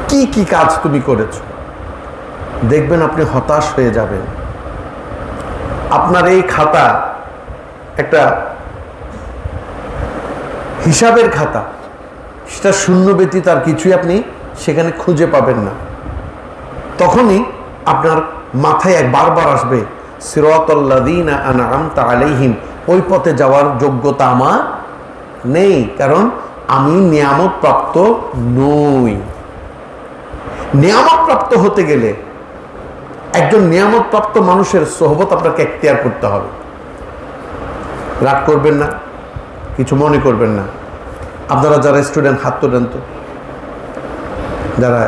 কি কি কাজ তুমি করেছো? দেখবেন আপনি হতাশ হয়ে যাবেন। আপনার এই খাতা একটা হিসাবের খাতা, সেটা শূন্য ব্যতীত আর কিছুই আপনি সেখানে খুঁজে পাবেন না। তখনই আপনার মাথায় বারবার আসবে, সিরাতাল্লাযীনা আনআমতা আলাইহিম, ওই পথে যাওয়ার যোগ্যতা আমার নেই, কারণ আমি নিয়ামত প্রাপ্ত নই। নিয়ামত প্রাপ্ত হতে গেলে একজন নিয়ামত প্রাপ্ত মানুষের সোহবত আপনাকে এখতিয়ার করতে হবে। রাগ করবেন না, কিছু মনে করবেন না। আপনারা যারা স্টুডেন্ট হাত তোলেন তো, যারা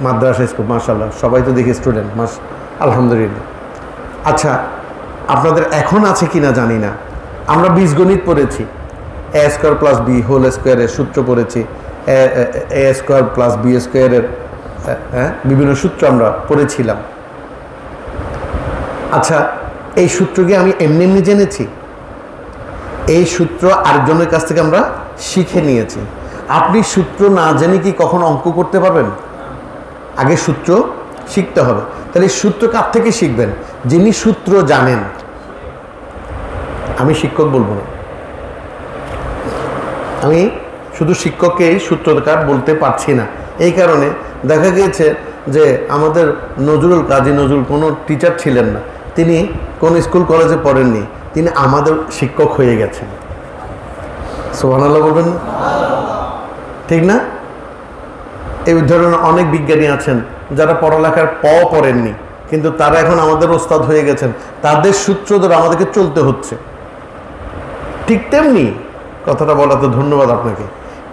মাদ্রাসা স্কুল, মাশাআল্লাহ সবাই তো দেখি স্টুডেন্ট, আলহামদুলিল্লাহ। আচ্ছা, আপনাদের এখন আছে কিনা জানি না, আমরা বীজগণিত পড়েছি, এ স্কোয়ার প্লাস বি হোল স্কোয়ারের সূত্র পড়েছি, এ স্কোয়ার প্লাস বি স্কোয়ারের বিভিন্ন সূত্র আমরা পড়েছিলাম। আচ্ছা, এই সূত্র কি আমি এমনি এমনি জেনেছি? এই সূত্র আরেকজনের কাছ থেকে আমরা শিখে নিয়েছি। আপনি সূত্র না জেনে কি কখনো অঙ্ক করতে পারবেন? আগে সূত্র শিখতে হবে। তাহলে সূত্র কার থেকে শিখবেন? যিনি সূত্র জানেন। আমি শিক্ষক বলবো না, আমি শুধু শিক্ষককেই সূত্রকার বলতে পারছি না। এই কারণে দেখা গিয়েছে যে আমাদের নজরুল, কাজী নজরুল কোনো টিচার ছিলেন না, তিনি কোন স্কুল কলেজে পড়েননি, তিনি আমাদের শিক্ষক হয়ে গেছেন। সুবহানাল্লাহ বলবেন না? ঠিক না? এই ধরনের অনেক বিজ্ঞানী আছেন যারা পড়ালেখার পড়েননি, কিন্তু তারা এখন আমাদের ওস্তাদ হয়ে গেছেন, তাদের সূত্র ধরে আমাদেরকে চলতে হচ্ছে। ঠিক তেমনি, কথাটা বলাতে ধন্যবাদ আপনাকে,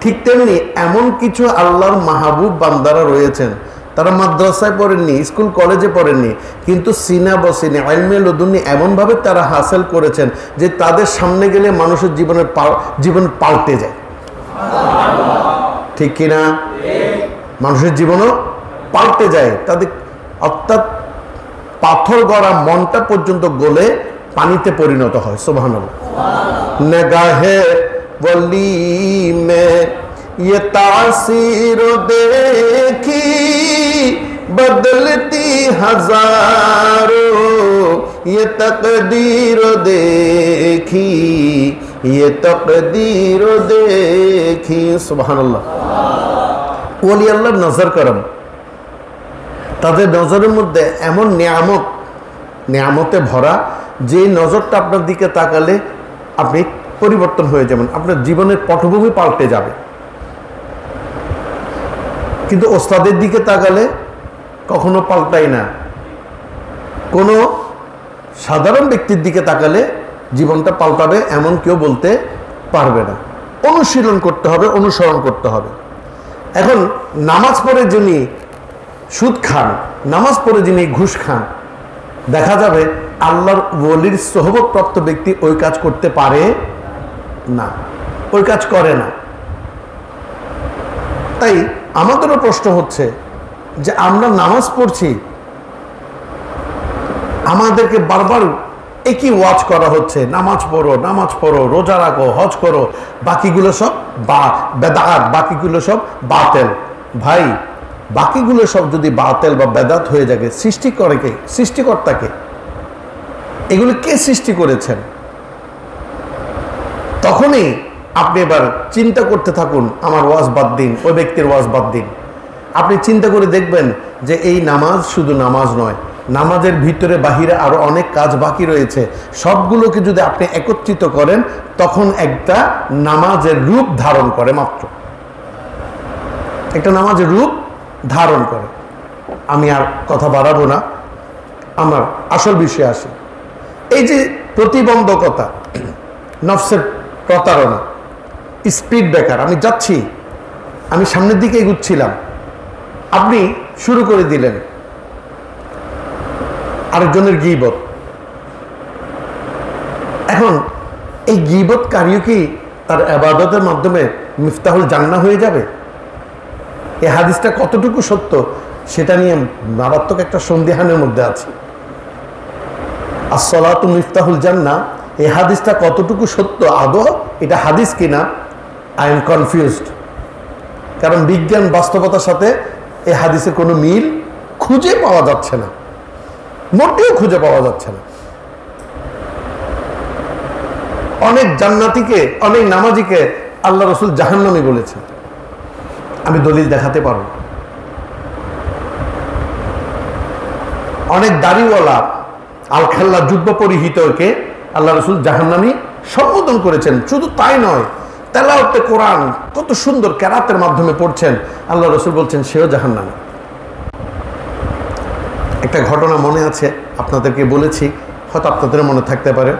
ঠিক তেমনি এমন কিছু আল্লাহর মাহবুব বান্দারা রয়েছেন, তারা মাদ্রাসায় পড়েননি, স্কুল কলেজে পড়েননি, কিন্তু সিনা বসিনে ইলমে লদুন্নি এমনভাবে তারা হাসিল করেছেন যে তাদের সামনে গেলে মানুষের জীবন পাল্টে যায়। ঠিক কিনা? মানুষের জীবনও পাল্টে যায় তাদের, অর্থাৎ পাথর গড়া মনটা পর্যন্ত গলে পানিতে পরিণত হয়। সুবহানাল্লাহ। নগাহে वली में ये तासीर देखी बदलती हजारों, ये तकदीर देखी, ये तकदीर देखी। सुबहानाल्लाह। ওলি আল্লাহর নজর করম, তাদের নজরের মধ্যে এমন নিয়ামতে ভরা, যে নজরটা আপনার দিকে তাকালে আপনি পরিবর্তন হয়ে যাবেন, আপনার জীবনের পটভূমি পাল্টে যাবে। কিন্তু ওস্তাদের দিকে তাকালে কখনো পাল্টায় না। কোনো সাধারণ ব্যক্তির দিকে তাকালে জীবনটা পাল্টাবে এমন কেউ বলতে পারবে না। অনুশীলন করতে হবে, অনুসরণ করতে হবে। এখন নামাজ পড়ে যিনি সুদ খান, নামাজ পড়ে যিনি ঘুষ খান, দেখা যাবে আল্লাহর ওলির সোহবতপ্রাপ্ত ব্যক্তি ওই কাজ করতে পারে না, ওই কাজ করে না। তাই আমাদেরও প্রশ্ন হচ্ছে যে আমরা নামাজ পড়ছি, আমাদেরকে বারবার একই ওয়াজ করা হচ্ছে, নামাজ পড়ো, নামাজ পড়ো, রোজা রাখো, হজ করো, বাকিগুলো সব বেদাত, বাকিগুলো সব বাতেল। ভাই, বাকিগুলো সব যদি বাতেল বা বেদাত হয়ে যায়, সৃষ্টি করে কে? সৃষ্টিকর্তাকে। এগুলো কে সৃষ্টি করেছেন? তখনই আপনি এবার চিন্তা করতে থাকুন, আমার ওয়াজ বাদ দিন, ওই ব্যক্তির ওয়াজ বাদ দিন। আপনি চিন্তা করে দেখবেন যে এই নামাজ শুধু নামাজ নয়, নামাজের ভিতরে বাহিরে আরো অনেক কাজ বাকি রয়েছে, সবগুলোকে যদি আপনি একত্রিত করেন তখন একটা নামাজের রূপ ধারণ করে, মাত্র একটা নামাজের রূপ ধারণ করে। আমি আর কথা বাড়াবো না, আমার আসল বিষয়ে আসি। এই যে প্রতিবন্ধকতা, নফসের প্রতারণা, স্পিড ব্রেকার, আমি যাচ্ছি, আমি সামনের দিকে এগুচ্ছিলাম, আপনি শুরু করে দিলেন আরেকজনের গীবত। এখন এই গীবতকারীও কি তার ইবাদতের মাধ্যমে মিফতাহুল জান্নাহ হয়ে যাবে? এই হাদিসটা কতটুকু সত্য সেটা নিয়ে মারাত্মক একটা সন্দেহানের মধ্যে আছে। আসসালাতু মিফতাহুল জান্নাহ, এই হাদিসটা কতটুকু সত্য, আদৌ এটা হাদিস কিনা আই এম কনফিউজড। কারণ বিজ্ঞান বাস্তবতার সাথে এই হাদিসের কোনো মিল খুঁজে পাওয়া যাচ্ছে না, মোটেও খুঁজে পাওয়া যাচ্ছে না। অনেক জান্নাতীকে, অনেক নামাজিকে আল্লাহ রসুল জাহান্নামী বলেছেন, আমি দলিল দেখাতে পারব। অনেক দাড়িওয়ালা আলখাল্লা জুব্বা পরিহিতকে আল্লাহ রসুল জাহান্নামী সম্বোধন করেছেন। শুধু তাই নয়, তেলাওয়াতে কোরআন কত সুন্দর কেরাতের মাধ্যমে পড়ছেন, আল্লাহ রসুল বলছেন সেও জাহান্নামী। একটা ঘটনা মনে আছে, আপনাদেরকে বলেছি, হয়তো আপনাদের মনে থাকতে পারে।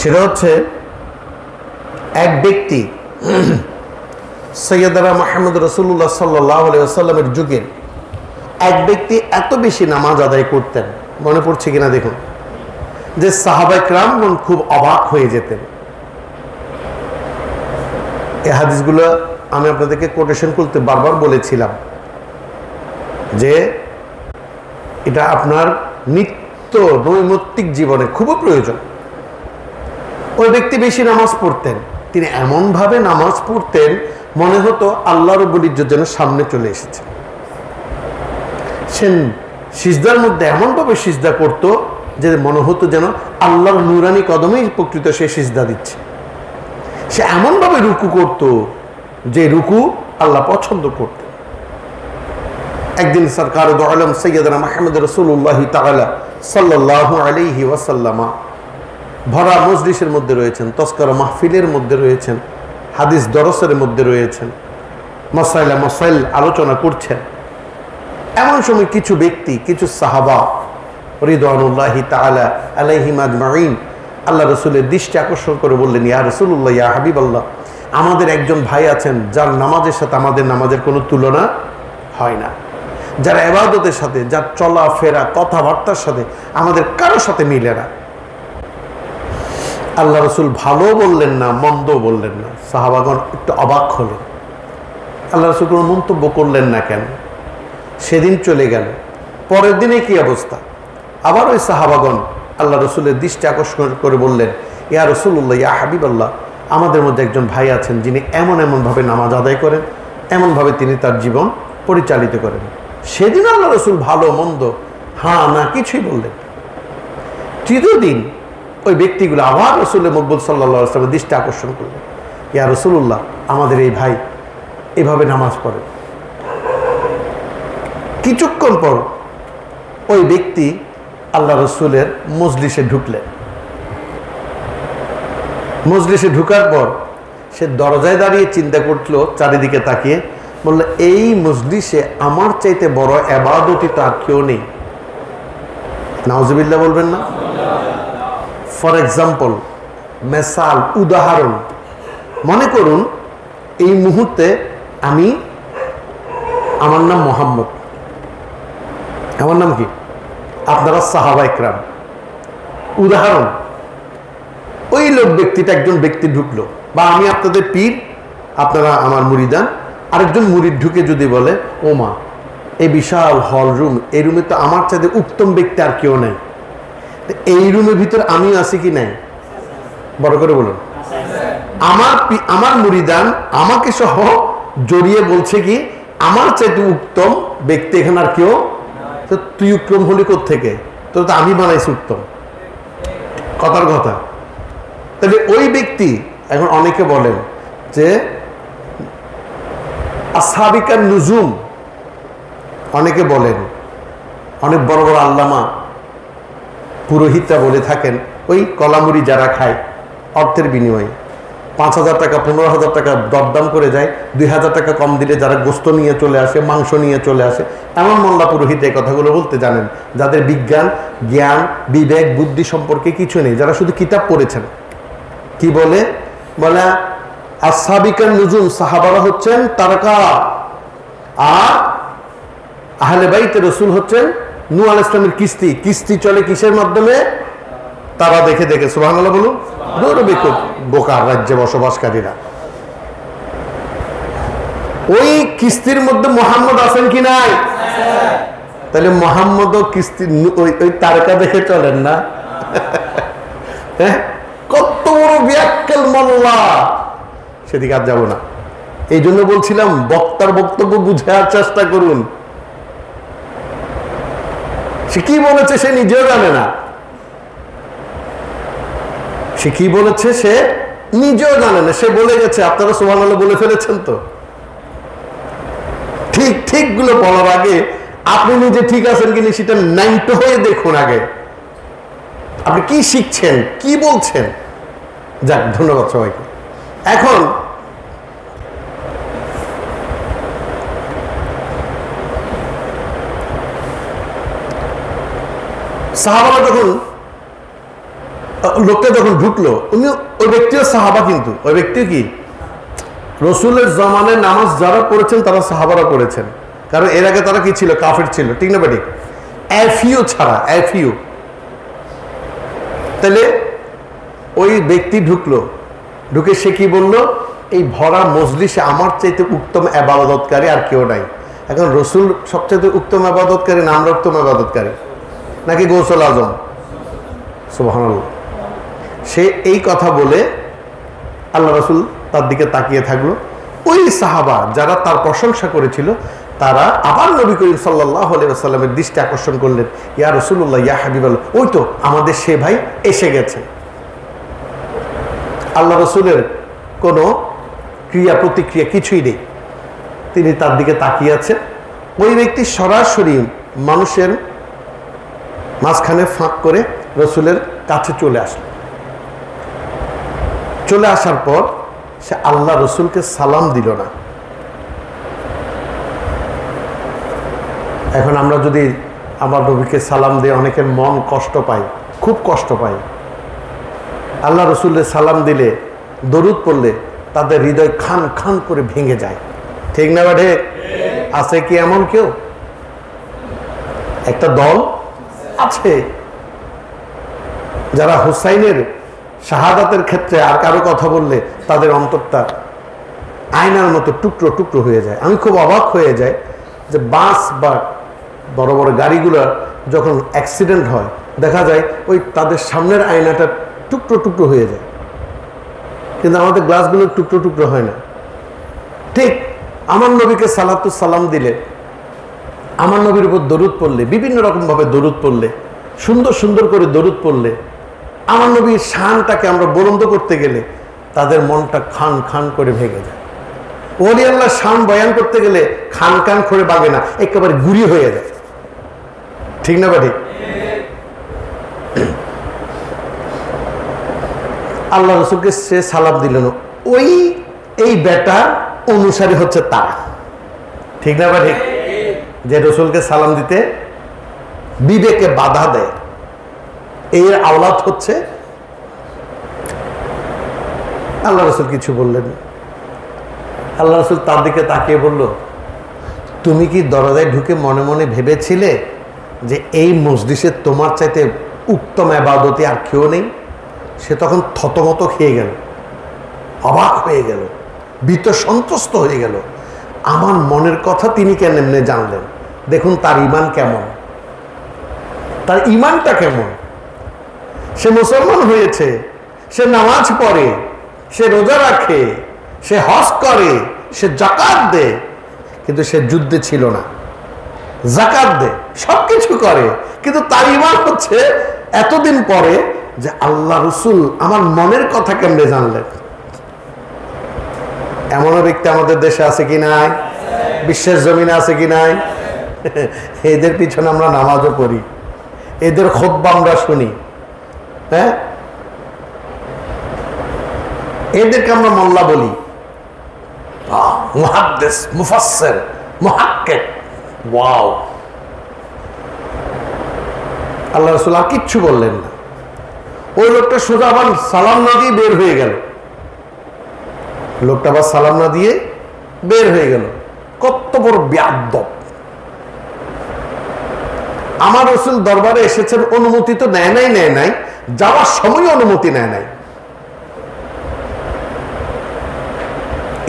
সেটা হচ্ছে এক ব্যক্তি সৈয়দনা মুহাম্মদ রাসূলুল্লাহ সাল্লাল্লাহু আলাইহি ওয়াসাল্লামের যুগের এক ব্যক্তি এত বেশি নামাজ আদায় করতেন, মনে পড়ছে কিনা দেখুন, যে সাহাবায়ে কেরামগণ খুব অবাক হয়ে যেতেন। এই হাদিসগুলো আমি আপনাদেরকে কোটেশন করতে বারবার বলেছিলাম যে এটা আপনার নিত্য নৈমিত্তিক জীবনে খুবই প্রয়োজন। ওই ব্যক্তি বেশি নামাজ পড়তেন, তিনি এমনভাবে নামাজ পড়তেন মনে হতো আল্লাহ রাব্বুল ইজ্জত যেন সামনে চলে এসেছে। সে সিজদার মধ্যে এমনভাবে সিজদা করত যে মনে হতো যেন আল্লাহর নূরানি কদমেই প্রকৃত সে সিজদা দিচ্ছে। সে এমনভাবে রুকু করত যে রুকু আল্লাহ পছন্দ করতেন। একদিন সরকার দু আলম সৈয়দনা মুহাম্মদ রাসূলুল্লাহ তাআলা সাল্লাল্লাহু আলাইহি ওয়াসাল্লাম ভরা মজলিসের মধ্যে রয়েছেন, তস্করা মাহফিলের মধ্যে রয়েছেন, হাদিস দরসের মধ্যে রয়েছেন, মাসাইল আলোচনা করছেন। এমন সময় কিছু ব্যক্তি, কিছু সাহাবা রিদওয়ানুল্লাহি তাআলা আলাইহিম আজমাইন আল্লাহ রসুলের দৃষ্টি আকর্ষণ করে বললেন, ইয়া রাসূলুল্লাহ, ইয়া হাবিবাল্লাহ, আমাদের একজন ভাই আছেন যার নামাজের সাথে আমাদের নামাজের কোনো তুলনা হয় না, যার ইবাদতের সাথে, যার চলাফেরা কথাবার্তার সাথে আমাদের কারোর সাথে মিলে না। আল্লাহ রসুল ভালো বললেন না, মন্দ বললেন না। সাহাবাগণ একটু অবাক হলেন, আল্লাহ রসুল কোনো মন্তব্য করলেন না কেন? সেদিন চলে গেল। পরের দিনে কি অবস্থা? আবার ওই সাহাবাগণ আল্লাহ রসুলের দৃষ্টি আকর্ষণ করে বললেন, ইয়া রাসূলুল্লাহ, ইয়া হাবিবাল্লাহ, আমাদের মধ্যে একজন ভাই আছেন যিনি এমনভাবে নামাজ আদায় করেন, এমনভাবে তিনি তার জীবন পরিচালিত করেন। সেদিন আল্লাহ রসুল ভালো মন্দ হ্যাঁ না কিছুই বললেন। তৃতীয় দিন ওই ব্যক্তিগুলো আবার রসুলের মকবুল সাল্লাল্লাহু আলাইহি ওয়াসাল্লামের দৃষ্টি আকর্ষণ করলেন, ইয়া রাসূলুল্লাহ, আমাদের এই ভাই এভাবে নামাজ পড়ে। কিছুক্ষণ পর ওই ব্যক্তি আল্লাহ রসুলের মজলিসে ঢুকলেন। মজলিসে ঢুকার পর সে দরজায় দাঁড়িয়ে চিন্তা করলো, চারিদিকে তাকিয়ে বলল, এই মজলিসে আমার চাইতে বড় ইবাদতি তো আর কেউ নেই। নাউজুবিল্লাহ বলবেন না? ফর এক্সাম্পল, মেসাল, উদাহরণ, মনে করুন এই মুহূর্তে আমার নাম মোহাম্মদ, আমার নাম কি? আপনারা সাহাবায়ে কেরাম। উদাহরণ, ওই ব্যক্তিটা একজন ব্যক্তি ঢুকলো, বা আমি আপনাদের পীর, আপনারা আমার মুরিদান, আরেকজন মুরিদ ঢুকে যদি বলে, ও মা, এই বিশাল হল রুম, এই রুমে তো আমার চাইতে উত্তম ব্যক্তি আর কেউ নেই, এই রুমের ভিতর আমিও আছি কি নাই? বড় করে বলুন। আমার মুরিদান আমাকে সহ জড়িয়ে বলছে কি, আমার চাইতে উত্তম ব্যক্তি এখানে আর কেউ, তো তুই উত্তম হলি কোত্থেকে? তো আমি বানাইছি উত্তম, কথার কথা। তাহলে ওই ব্যক্তি, এখন অনেকে বলেন যে আসহাবিকান নুজুম, অনেকে বলেন অনেক বড় বড় আল্লামা পুরোহিতরা বলে থাকেন, ওই কলামুড়ি যারা খায় অর্থের বিনিময়ে 5,000 টাকা 15,000 টাকা দরদাম করে যায়, 2,000 টাকা কম দিলে যারা গোস্ত নিয়ে চলে আসে, মাংস নিয়ে চলে আসে, এমন মোল্লা পুরোহিত এই কথাগুলো বলতে জানেন, যাদের বিজ্ঞান, জ্ঞান, বিবেক, বুদ্ধি সম্পর্কে কিছু নেই, যারা শুধু কিতাব পড়েছেন। কি বলে আসহাবিকান নুজুম, সাহাবারা হচ্ছেন তারকা, আর আহলে বাইতে রাসূল হচ্ছেন নূহ আলাইহিস সালামের কিস্তি। কিস্তি চলে কিসের মাধ্যমে? তারা দেখে দেখে। সুবহানাল্লাহ বলুন। বোকার রাজ্যে বসবাসকারীরা। ওই কিস্তির মধ্যে মুহাম্মদ আছেন কি নাই? তাহলে মুহাম্মদ ও কিস্তি ওই তারকা দেখে চলেন না? হ্যাঁ, কত বড় ব্যাককেল মোল্লা। সেদিকে আর যাবো না। এই জন্য বলছিলাম বক্তার বক্তব্য বুঝার চেষ্টা করুন। সে কি বলেছে সে নিজেও জানে না, সে কি বলেছে সে নিজেও জানে না। সে বলে গেছে, আপনারা সুবহানাল্লাহ বলে ফেলেছেন তো। ঠিক ঠিক গুলো বলার আগে আপনি নিজে ঠিক আছেন কিনা সেটা 90 হয়ে দেখুন আগে। আপনি কি শিখছেন, কি বলছেন। যাক, ধন্যবাদ সবাইকে। এখন সাহাবারা যখন লোকটা যখন ঢুকলো, উনি ওই ব্যক্তিও সাহাবা, কিন্তু ওই ব্যক্তি কি রসুলের জমানে নামাজ যারা পড়েছেন তারা সাহাবারা পড়েছেন, কারণ এর আগে তারা কি ছিল? কাফির ছিল, ঠিক না বেটি? এফিউ ছাড়া, এফিউ। তাহলে ওই ব্যক্তি ঢুকলো, ঢুকে সে কি বলল? এই ভরা মজলিসে আমার চাইতে উত্তম ইবাদতকারী আর কেউ নাই। এখন রসুল সবচাইতে উত্তম ইবাদতকারী না আমরা উত্তম ইবাদতকারী, নাকি গৌসুল আজম? সুবহানাল্লাহ। সে এই কথা বলে আল্লাহ রসুল তার দিকে তাকিয়ে থাকলো। ওই সাহাবা যারা তার প্রশংসা করেছিল তারা আবার নবী করিম সাল্লাল্লাহু আলাইহি ওয়াসাল্লামের দৃষ্টি আকর্ষণ করলেন। ইয়া রাসূলুল্লাহ, ইয়া হাবিবাল্লাহ, ওই তো আমাদের সে ভাই এসে গেছে। আল্লাহ রসুলের কোনো ক্রিয়া প্রতিক্রিয়া কিছুই নেই, তিনি তার দিকে তাকিয়ে আছেন। ওই ব্যক্তি সরাসরি মানুষের মাঝখানে ফাঁক করে রসুলের কাছে চলে আসলো। চলে আসার পর সে আল্লাহ রসুলকে সালাম দিল না। এখন আমরা যদি আমার নবীকে সালাম দিয়ে অনেকের মন কষ্ট পাই, খুব কষ্ট পাই। আল্লাহ রসুলের সালাম দিলে, দরুদ পড়লে তাদের হৃদয় খান খান করে ভেঙে যায়, ঠিক না বাড়ে? আছে কি এমন কেউ? একটা দল আছে যারা হুসাইনের শাহাদাতের ক্ষেত্রে আর কারো কথা বললে তাদের অন্তরটা আয়নার মতো টুকরো টুকরো হয়ে যায়। আমি খুব অবাক হয়ে যাই যে বাস বা বড় বড় গাড়িগুলো যখন অ্যাক্সিডেন্ট হয়, দেখা যায় ওই তাদের সামনের আয়নাটা টুকরো টুকরো হয়ে যায়, কিন্তু আমাদের গ্লাসগুলো টুকরো টুকরো হয় না। ঠিক আমার নবীকে সালাতুস সালাম দিলে, আমার নবীর উপর দরুদ পড়লে, বিভিন্ন রকমভাবে দরুদ পড়লে, সুন্দর সুন্দর করে দরুদ পড়লে, আমার নবীর শানটাকে আমরা বুলন্দ করতে গেলে তাদের মনটা খান খান করে ভেঙে যায়। ওলি আল্লাহ শান বয়ান করতে গেলে খান খান করে ভাগে না, একেবারে গুড়ি হয়ে যায়, ঠিক না বাড়ি? আল্লাহ রসুলকে সে সালাম দিল না। ওই এই বেটা অনুসারী হচ্ছে তারা, ঠিক না বাড়ি? যে রসুলকে সালাম দিতে বিবেকে বাধা দেয়, এর আওলাদ হচ্ছে। আল্লাহ রসুল কিছু বললেন না। আল্লাহ রসুল তার দিকে তাকিয়ে বলল, তুমি কি দরজায় ঢুকে মনে মনে ভেবেছিলে যে এই মজলিসে তোমার চাইতে উত্তম ইবাদতি আর কেউ নেই? সে তখন থতমত খেয়ে গেল, অবাক হয়ে গেল, ভীত সন্ত্রস্ত হয়ে গেল। আমার মনের কথা তিনি কেমনে জানলেন? দেখুন তার ঈমান কেমন, তার ঈমানটা কেমন। সে মুসলমান হয়েছে, সে নামাজ পড়ে, সে রোজা রাখে, সে হজ করে, সে যাকাত দেয়, কিন্তু সে যুদ্ধে ছিল না। যাকাত দেয়, সবকিছু করে, কিন্তু তার ঈমান হচ্ছে এতদিন পরে যে আল্লাহ রসুল আমার মনের কথা কেমনে জানলেন। এমনও ব্যক্তি আমাদের দেশে আছে কি নাই? বিশ্বের জমিনে আছে কি নাই? এদের পিছনে আমরা নামাজও পড়ি, এদের খুতবা আমরা শুনি, হ্যাঁ, এদেরকে আমরা মোল্লা বলি, মুহাদ্দিস, মুফাসসির, মুহাক্কিক। ওয়াও! আল্লাহ রাসূল আর কিচ্ছু বললেন না। ওই লোকটা সোজা আবার সালাম না দিয়ে বের হয়ে গেল। লোকটা আবার সালাম না দিয়ে বের হয়ে গেল। কত বড় বেয়াদব! আমার রাসূল দরবারে এসেছেন, অনুমতি তো নেয় নাই, যাওয়ার সময় অনুমতি নেয় নাই।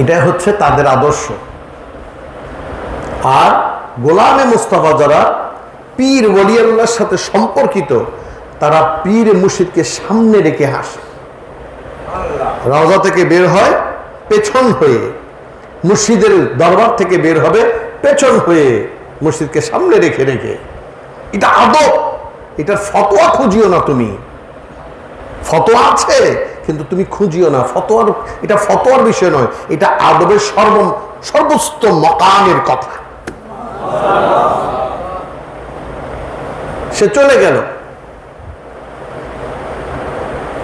এটাই হচ্ছে তাদের আদর্শ। আর গোলামে মুস্তাফা যারা পীর ওলি আল্লাহর সাথে সম্পর্কিত, তারা পীর মুর্শিদকে সামনে রেখে হাসে। রওজা থেকে বের হয় পেছন হয়ে, মুর্শিদের দরবার থেকে বের হবে পেছন হয়ে, মুর্শিদকে সামনে রেখে রেখে। এটা আদব। এটার ফতোয়া খুঁজিও না তুমি। ফতোয়া আছে কিন্তু তুমি খুঁজিও না। এটা ফতোয়ার বিষয় নয়, এটা আদবের সর্বোচ্চ মকামের কথা। সে চলে গেল।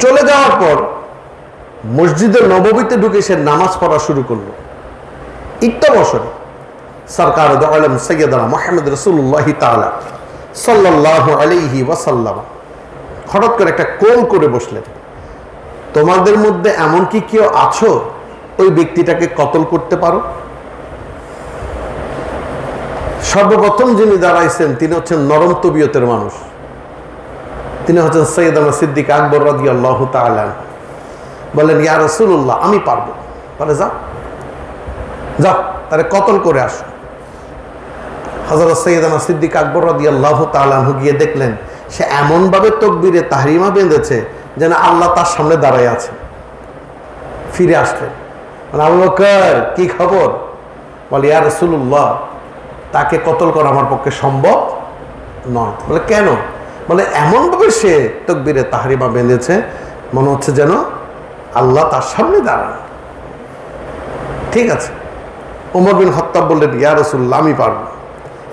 চলে যাওয়ার পর মসজিদের নববীতে ঢুকে সে নামাজ পড়া শুরু করলো। ইত্যা বছরে সরকার দু আলম সৈয়দনা মুহাম্মদ রাসূলুল্লাহ তাআলা সাল্লাল্লাহু আলাইহি ওয়াসাল্লাম হঠাৎ করে একটা কোল করে বসলেন। তোমাদের মধ্যে এমন কি কেউ আছো ওই ব্যক্তিটাকে কতল করতে পারো? সর্বপ্রথম যিনি দাঁড়াইছেন তিনি হচ্ছেন নরম তবিয়তের মানুষ। তিনি হচ্ছেন সৈয়দনা সিদ্দিক আকবর রাদিয়াল্লাহু তাআলা। বলেন, ইয়া রাসূলুল্লাহ, আমি পারবো। বলে, যাও যাও, তারে কতল করে আসো। হযরত সৈয়দনা সিদ্দিক আকবর রাদিয়াল্লাহু তাআলা গিয়ে দেখলেন সে এমনভাবে তাকবীরে তাহরিমা বেঁধেছে যেন আল্লাহ তার সামনে দাঁড়ায় আছে। ফিরে আসলেন, আবু বকর, কি খবর? বলে, ইয়া রাসূলুল্লাহ, তাকে কতল করা আমার পক্ষে সম্ভব নয়। বলে, কেন? বলে, এমনভাবে সে তাকবীরে তাহরিমা বেঁধেছে মনে হচ্ছে যেন আল্লাহ তার সামনে দাঁড়ান। ঠিক আছে। ওমর বিন খাত্তাব বললেন, ইয়া রাসূলুল্লাহ, আমি পারবো।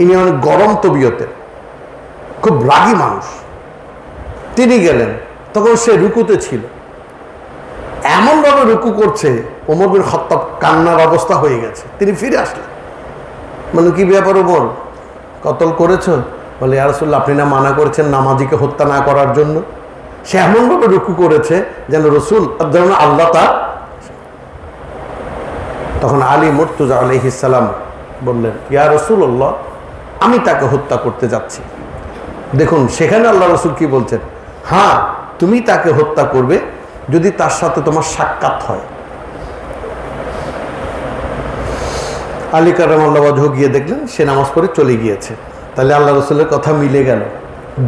ইনি অনেক গরম তবিয়তের, খুব রাগী মানুষ। তিনি গেলেন, তখন সে রুকুতে ছিল। এমনভাবে রুকু করছে ওমর বিন খাত্তাব কান্নার অবস্থা হয়ে গেছে। তিনি ফিরে আসলেন, মানে, কি ব্যাপার ওমর, কতল করেছ? বলে, ইয়া রাসূলুল্লাহ, আপনি না মানা করেছেন নামাজিকে হত্যা না করার জন্য? সে এমনভাবে রুকু করেছে যেন রসুল যেন আল্লাহ তার। তখন আলী মুর্তজা আলাইহিস সালাম বললেন, ইয়া রাসূলুল্লাহ, আমি তাকে হত্যা করতে যাচ্ছি। দেখুন সেখানে আল্লাহ রাসূল কি বলছেন, হ্যাঁ, তুমি তাকে হত্যা করবে যদি তার সাথে তোমার সাক্ষাৎ হয়। আলী কারামাল্লাহু ওয়াজহু গিয়ে দেখলেন সে নামাজ পড়ে চলে গিয়েছে। তাহলে আল্লাহ রসুলের কথা মিলে গেল।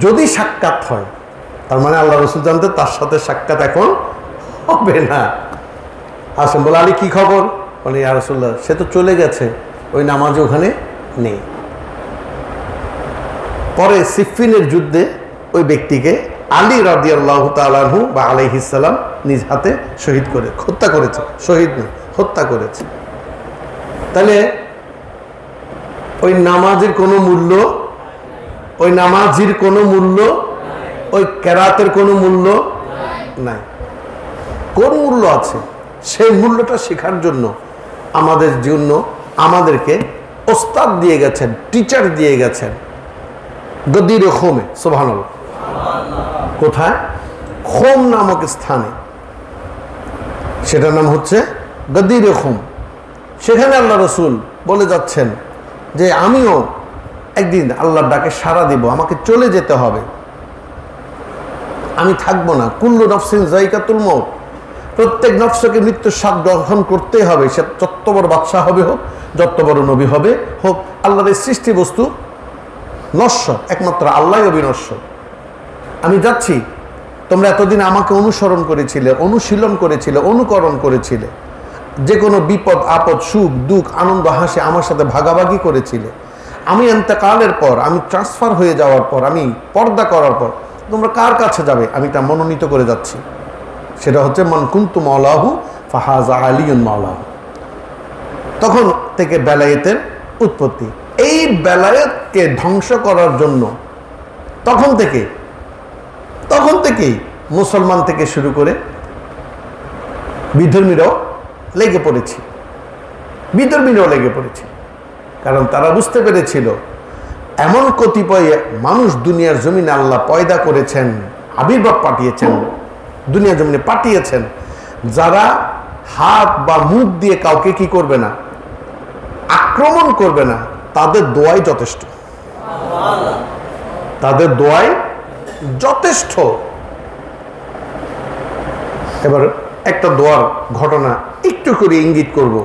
যদি সাক্ষাৎ হয় তার মানে আল্লাহ রসুল জানতে তার সাথে সাক্ষাৎ এখন হবে না। আসেন, বলে, আলী কি খবর? বলে, ইয়া রাসূলুল্লাহ, সে তো চলে গেছে, ওই নামাজে ওখানে নেই। পরে সিফফিনের যুদ্ধে ওই ব্যক্তিকে আলী রাদিয়াল্লাহু তাআলা আনহু বা আলাইহিস সালাম নিজ হাতে শহীদ করে হত্যা করেছে। শহীদ নয়, হত্যা করেছে। তাহলে ওই নামাজের কোনো মূল্য, ওই নামাজির কোনো মূল্য, ওই কেরাতের কোনো মূল্য নাই। কোন মূল্য আছে? সেই মূল্যটা শেখার জন্য আমাদেরকে ওস্তাদ দিয়ে গেছেন, টিচার দিয়ে গেছেন গদির খোমে। সুবহানাল্লাহ। কোথায়? খোম নামক স্থানে, সেটার নাম হচ্ছে গদির খোম। সেখানে আল্লাহ রসুল বলে যাচ্ছেন যে আমিও একদিন আল্লাহর ডাকে সাড়া দিব, আমাকে চলে যেতে হবে, আমি থাকবো না। কুল্লু নফসিন যায়কাতুল মউত, প্রত্যেক নফসকে মৃত্যুর স্বাদ গ্রহণ করতেই হবে। সে যত বড় বাদশাহ হবে হোক, যত বড় নবী হবে হোক, আল্লাহর এই সৃষ্টি বস্তু নশ্বর, একমাত্র আল্লাহই অবিনশ্বর। আমি যাচ্ছি, তোমরা এতদিন আমাকে অনুসরণ করেছিলে, অনুশীলন করেছিলে, অনুকরণ করেছিলে, যে কোনো বিপদ আপদ, সুখ দুঃখ, আনন্দ হাসি আমার সাথে ভাগাভাগি করেছিলে। আমি ইন্তেকালের পর, আমি ট্রান্সফার হয়ে যাওয়ার পর, আমি পর্দা করার পর তোমরা কার কাছে যাবে? আমি তা মনোনীত করে যাচ্ছি। সেটা হচ্ছে মান কুনতু মাওলাহু ফাহাযা আলিয়ুন মাওলাহু। তখন থেকে বেলায়েতের উৎপত্তি। এই বেলায়েতকে ধ্বংস করার জন্য তখন থেকেই মুসলমান থেকে শুরু করে বিধর্মীরাও লেগে পড়েছে। কারণ তারা বুঝতে পেরেছিল এমন কতিপয় মানুষ দুনিয়ার জমিনে আল্লাহ পয়দা করেছেন, আবির্ভাব পাঠিয়েছেন, দুনিয়া জমিনে পাঠিয়েছেন, যারা হাত বা মুখ দিয়ে কাউকে কি করবে না, আক্রমণ করবে না, তাদের দোয়াই যথেষ্ট। এবার একটা দোয়ার ঘটনা একটু করে ইঙ্গিত করব।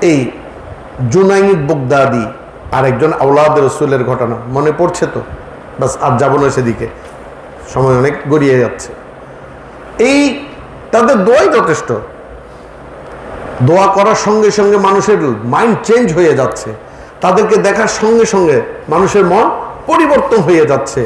এই জুনাইদ বাগদাদি আরেকজন আওলাদ রাসূলের ঘটনা মনে পড়ছে তো? বাস আর যাব না সেদিকে, সময় অনেক গড়িয়ে যাচ্ছে। এই তাদের দোয়াই যথেষ্ট। দোয়া করার সঙ্গে সঙ্গে মানুষের মাইন্ড চেঞ্জ হয়ে যাচ্ছে, তাদেরকে দেখার সঙ্গে সঙ্গে মানুষের মন পরিবর্তন হয়ে যাচ্ছে।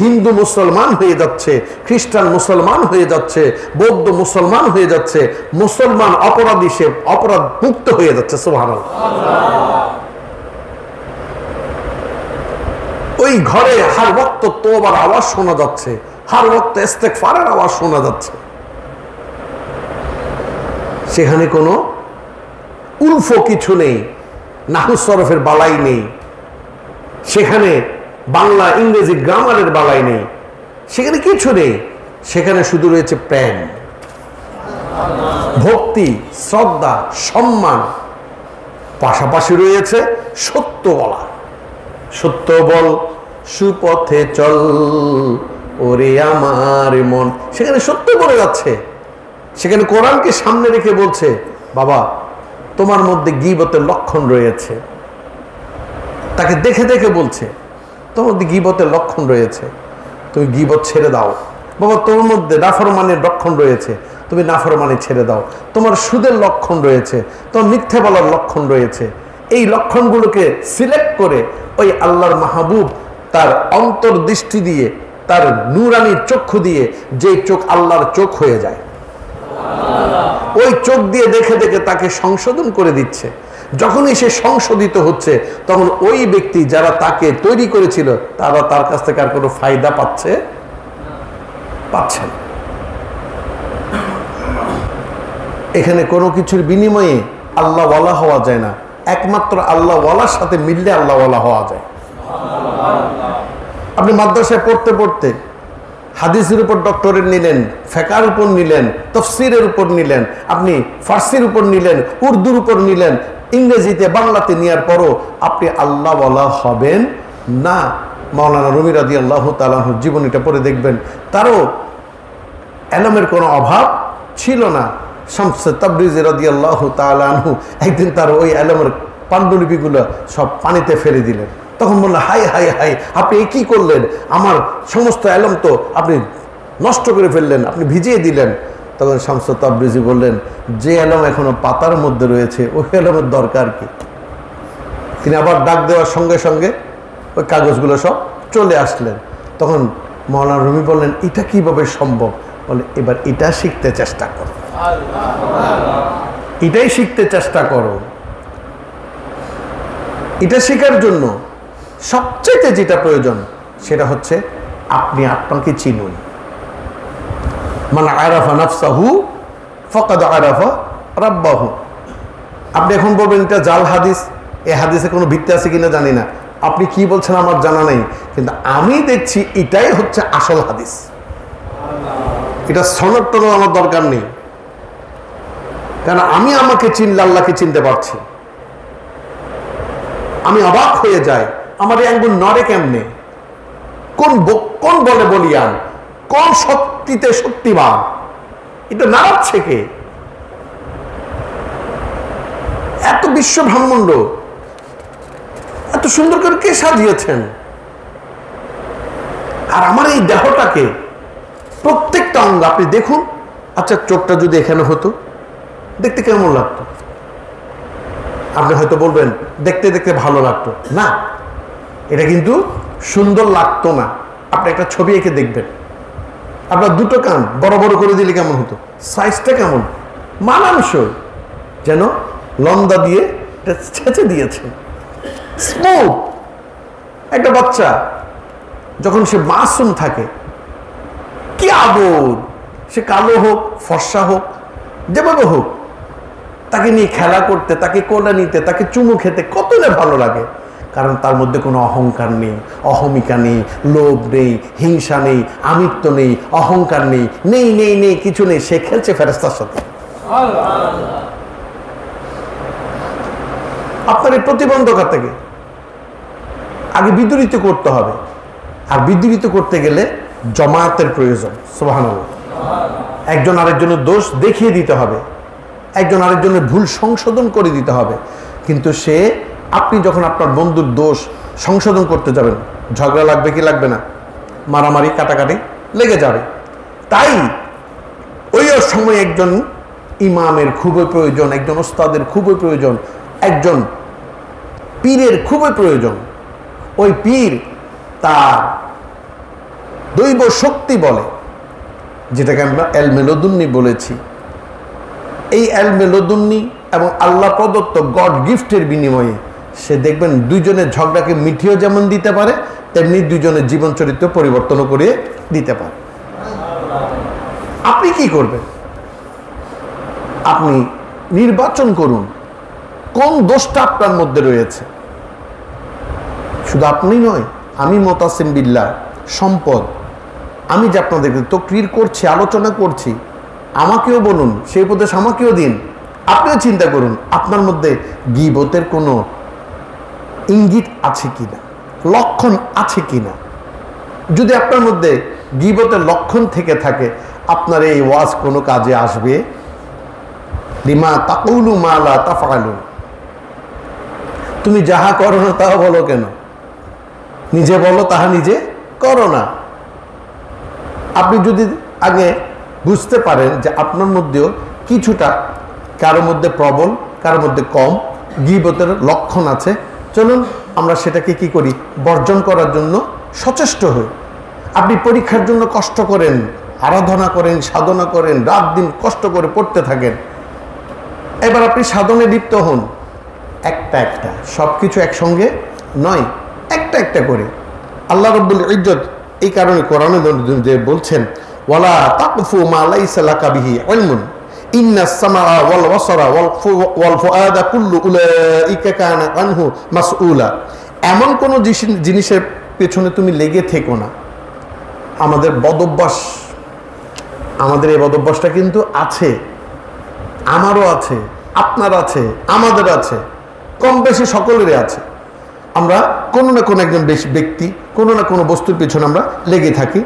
হিন্দু মুসলমান হয়ে যাচ্ছে, খ্রিস্টান মুসলমান হয়ে যাচ্ছে, বৌদ্ধ মুসলমান হয়ে যাচ্ছে, মুসলমান অপরাধী সে অপরাধ মুক্ত হয়ে যাচ্ছে। সুবহানাল্লাহ। ওই ঘরে হার ওয়াক্ত তওবার আওয়াজ শোনা যাচ্ছে, হার ওয়াক্ত ইস্তেগফারের আওয়াজ শোনা যাচ্ছে। সেখানে কোনো উলফো কিছু নেই, নাহু সরফের বালাই নেই, সেখানে বাংলা ইংরেজি গ্রামারের বালাই নেই, সেখানে কিছু নেই। সেখানে শুধু রয়েছে প্রেম, ভক্তি, শ্রদ্ধা, সম্মান, পাশাপাশি রয়েছে সত্য বলা। সত্য বল, সুপথে চল ওরে আমার মন, সেখানে সত্য বলে যাচ্ছে। সেখানে কোরআনকে সামনে রেখে বলছে, বাবা তোমার মধ্যে গীবতের লক্ষণ রয়েছে। তাকে দেখে দেখে বলছে, তোমার মধ্যে গীবতের লক্ষণ রয়েছে, তুমি গীবত ছেড়ে দাও। বাবা তোমার মধ্যে নাফরমানের লক্ষণ রয়েছে, তুমি নাফরমানি ছেড়ে দাও। তোমার সুদের লক্ষণ রয়েছে, তোমার মিথ্যে বলার লক্ষণ রয়েছে। এই লক্ষণগুলোকে সিলেক্ট করে ওই আল্লাহর মাহবুব তার অন্তর্দৃষ্টি দিয়ে, তার নূরানি চক্ষু দিয়ে, যে চোখ আল্লাহর চোখ হয়ে যায়, ওই চোখ দিয়ে দেখে দেখে তাকে সংশোধন করে দিচ্ছে। যখনই সে সংশোধিত হচ্ছে, তখন ওই ব্যক্তি যারা তাকে তৈরি করেছিল তারা তার কাছ থেকে আর কোনো ফায়দা পাচ্ছে না। এখানে কোনো কিছুর বিনিময়ে আল্লাহ ওয়ালা হওয়া যায় না, একমাত্র আল্লাহ ওয়ালার সাথে মিললে আল্লাহ ওয়ালা হওয়া যায়। আপনি মাদ্রাসায় পড়তে পড়তে হাদিসের উপর ডক্টরেট নিলেন, ফিকহের উপর নিলেন, তাফসীরের উপর নিলেন, আপনি ফার্সির উপর নিলেন, উর্দুর উপর নিলেন, ইংরেজিতে বাংলাতে নেওয়ার পরও আপনি আল্লাহ ওয়ালা হবেন না। মাওলানা রুমি রাদিয়াল্লাহু তাআলা আনহুর জীবনীটা পড়ে দেখবেন, তারও ইলমের কোনো অভাব ছিল না। শামস তাবরিজি রাদিয়াল্লাহু তাআলা আনহু একদিন তার ওই ইলমের পাণ্ডুলিপিগুলো সব পানিতে ফেলে দিলেন। তখন বললেন, হাই হাই হাই, আপনি কি করলেন? আমার সমস্ত ইলম তো আপনি নষ্ট করে ফেললেন, আপনি ভিজিয়ে দিলেন। তখন শামস তাবরিজি বললেন, যে ইলম এখনো পাতার মধ্যে রয়েছে ওই ইলমের দরকার কি? তিনি আবার ডাক দেওয়ার সঙ্গে সঙ্গে ওই কাগজগুলো সব চলে আসলেন। তখন মাওলানা রুমি বললেন, এটা কিভাবে সম্ভব? বলে, এবার এটা শিখতে চেষ্টা করো, এটাই শিখতে চেষ্টা করো। এটা শেখার জন্য সবচেয়ে যেটা প্রয়োজন সেটা হচ্ছে আপনি আপনাকে চিনুন। মান আরাফা নাফসাহু ফাকাদ আরাফা রাব্বাহু। আপনি এখন বলবেন এটা জাল হাদিস, এই হাদিসে কোনো ভিত্তি আছে কিনা জানি না, আপনি কি বলছেন আমার জানা নেই, কিন্তু আমি দেখছি এটাই হচ্ছে আসল হাদিস। এটা সনদ টনদ আমার দরকার নেই, কারণ আমি আমাকে চিনলে আল্লাহকে চিনতে পারছি। আমি অবাক হয়ে যাই, আমার এই আঙ্গুল নড়ে কেমনে, কোন বলে বলিয়ান, কোন শক্তিতে শক্তিবান, এটা নাড়াচ্ছে কে? এত বিশ্ব ব্রহ্মাণ্ড এত সুন্দর করে কে সাজিয়েছেন? আর আমার এই দেহটাকে প্রত্যেকটা অঙ্গ আপনি দেখুন। আচ্ছা, চোখটা যদি এখানে হতো দেখতে কেমন লাগতো? আপনি হয়তো বলবেন দেখতে দেখতে ভালো লাগতো না, এটা কিন্তু সুন্দর লাগতো না। আপনি একটা ছবি এঁকে দেখবেন, আপনার দুটো কান বড় বড় করে দিলে কেমন হতো? সাইজটা কেমন মানানসই, যেন লন্দা দিয়ে ছেঁচে দিয়েছে। স্মুথ একটা বাচ্চা যখন সে মাসুম থাকে, কি আদর! সে কালো হোক, ফর্সা হোক, যেভাবে হোক, তাকে নিয়ে খেলা করতে, তাকে কোলে নিতে, তাকে চুমু খেতে কত না ভালো লাগে। কারণ তার মধ্যে কোনো অহংকার নেই, অহমিকা নেই, লোভ নেই, হিংসা নেই, আমিত্ব নেই, অহংকার নেই, নেই নেই নেই কিছু নেই। সে খেলছে ফেরেশতার সাথে। আপনার এই প্রতিবন্ধকতা থেকে আগে বিদ্রোহিত করতে হবে, আর বিদ্রোহিত করতে গেলে জমায়েতের প্রয়োজন। সুবহানাল্লাহ। একজন আরেকজনের দোষ দেখিয়ে দিতে হবে, একজন আরেকজনের ভুল সংশোধন করে দিতে হবে। কিন্তু আপনি যখন আপনার বন্ধুর দোষ সংশোধন করতে যাবেন, ঝগড়া লাগবে কি লাগবে না? মারামারি কাটাকাটি লেগে যাবে। তাই ওই সময় একজন ইমামের খুবই প্রয়োজন, একজন ওস্তাদের খুবই প্রয়োজন, একজন পীরের খুবই প্রয়োজন। ওই পীর তার দৈব শক্তি বলে, যেটাকে আমরা এলমে লদুন্নি বলেছি। এই এলমে লদুন্নি এবং আল্লাহ প্রদত্ত গড গিফটের বিনিময়ে সে দেখবেন দুইজনের ঝগড়াকে মিঠিয়েও যেমন দিতে পারে, তেমনি দুইজনের জীবন চরিত্র পরিবর্তনও করে দিতে পারে। আপনি কি করবেন? আপনি নির্বাচন করুন কোন দোষটা আপনার মধ্যে রয়েছে। শুধু আপনি নয়, আমি মুতাসিম বিল্লাহ সম্পদ, আমি যে আপনাদেরকে তাকরীর করছি, আলোচনা করছি, আমাকেও বলুন, সেই উপদেশ আমাকেও দিন। আপনিও চিন্তা করুন আপনার মধ্যে গীবতের কোনো ইঙ্গিত আছে কিনা, লক্ষণ আছে কিনা। যদি আপনার মধ্যে গীবতের লক্ষণ থেকে থাকে, আপনার এই ওয়াজ কোনো কাজে আসবে। লিমা তাকুলু মা লা তাফআলুন, তুমি যাহা করো না তাহা বলো কেন? নিজে বলো, তাহা নিজে করো না। আপনি যদি আগে বুঝতে পারেন যে আপনার মধ্যেও কিছুটা, কারো মধ্যে প্রবল, কারো মধ্যে কম গীবতের লক্ষণ আছে, চলুন আমরা সেটাকে কি করি, বর্জন করার জন্য সচেষ্ট হই। আপনি পরীক্ষার জন্য কষ্ট করেন, আরাধনা করেন, সাধনা করেন, রাত দিন কষ্ট করে পড়তে থাকেন। এবার আপনি সাধনে লিপ্ত হন, একটা একটা, সব কিছু একসঙ্গে নয়, একটা একটা করে। আল্লাহ রাব্বুল ইজ্জত এই কারণে কোরআনে যে বলছেন, ওয়ালা তাকফু মা লাইসা লাকা বিহি ইলমুন ইন্নাস সামাআ ওয়াল বাসারা ওয়াল ফুআদা কুল্লু উলাইকা কানা আনহু মাসউলা। এমন কোনো জিনিসের পেছনে তুমি লেগে থেকো না। আমাদের বদঅভ্যাস, আমাদের এই বদঅভ্যাসটা কিন্তু আছে, আমারও আছে, আপনার আছে, আমাদের আছে, কম বেশি সকলেরই আছে। আমরা কোনো না কোনো একজন ব্যক্তি, কোনো না কোনো বস্তুর পেছনে আমরা লেগে থাকি,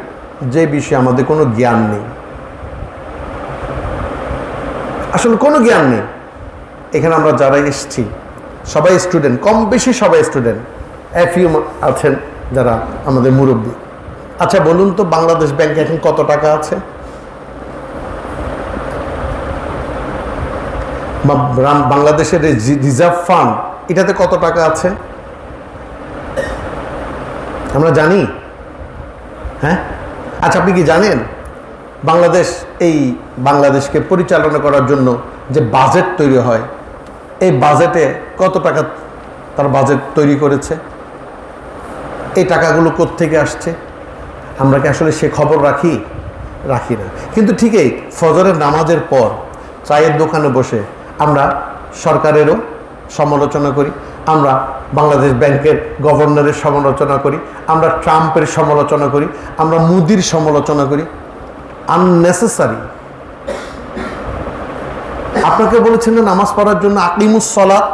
যে বিষয়ে আমাদের কোনো জ্ঞান নেই, আসলে কোনো জ্ঞান নেই। এখানে আমরা যারা এসেছি সবাই স্টুডেন্ট, কম বেশি সবাই স্টুডেন্ট, এফইউ আছেন যারা আমাদের মুরব্বী। আচ্ছা বলুন তো, বাংলাদেশ ব্যাংকে এখন কত টাকা আছে? বাংলাদেশের রিজার্ভ ফান্ড, এটাতে কত টাকা আছে আমরা জানি? হ্যাঁ, আচ্ছা আপনি কি জানেন বাংলাদেশকে পরিচালনা করার জন্য যে বাজেট তৈরি হয়, এই বাজেটে কত টাকা তার বাজেট তৈরি করেছে? এই টাকাগুলো কোত্থেকে আসছে? আমরা কি আসলে সে খবর রাখি না। কিন্তু ঠিকই ফজরের নামাজের পর চায়ের দোকানে বসে আমরা সরকারেরও সমালোচনা করি, আমরা বাংলাদেশ ব্যাংকের গভর্নরের সমালোচনা করি, আমরা ট্রাম্পের সমালোচনা করি, আমরা মোদির সমালোচনা করি। আননেসেসারি। আপনাকে বলেছেন না নামাজ পড়ার জন্য, আকিমুস সালাত,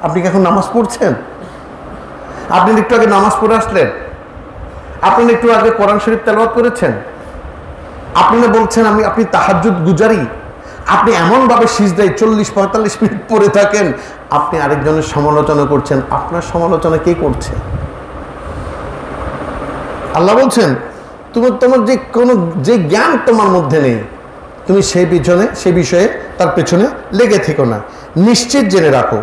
আপনি কি এখন নামাজ পড়ছেন? আপনি একটু আগে নামাজ পড়ে আসলেন, আপনি একটু আগে কোরআন শরীফ তেলাওয়াত করেছেন, আপনি বলছেন আপনি তাহাজ্জুদ গুজারি, আপনি এমনভাবে সিজদায় 40-45 মিনিট পড়ে থাকেন, আপনি আরেকজনের সমালোচনা করছেন। আপনার সমালোচনা কে করছে? আল্লাহ বলছেন তোমার যে জ্ঞান তোমার মধ্যে নেই, তুমি সেই বিষয়ে তার পেছনে লেগে থেকো না। নিশ্চিত জেনে রাখো,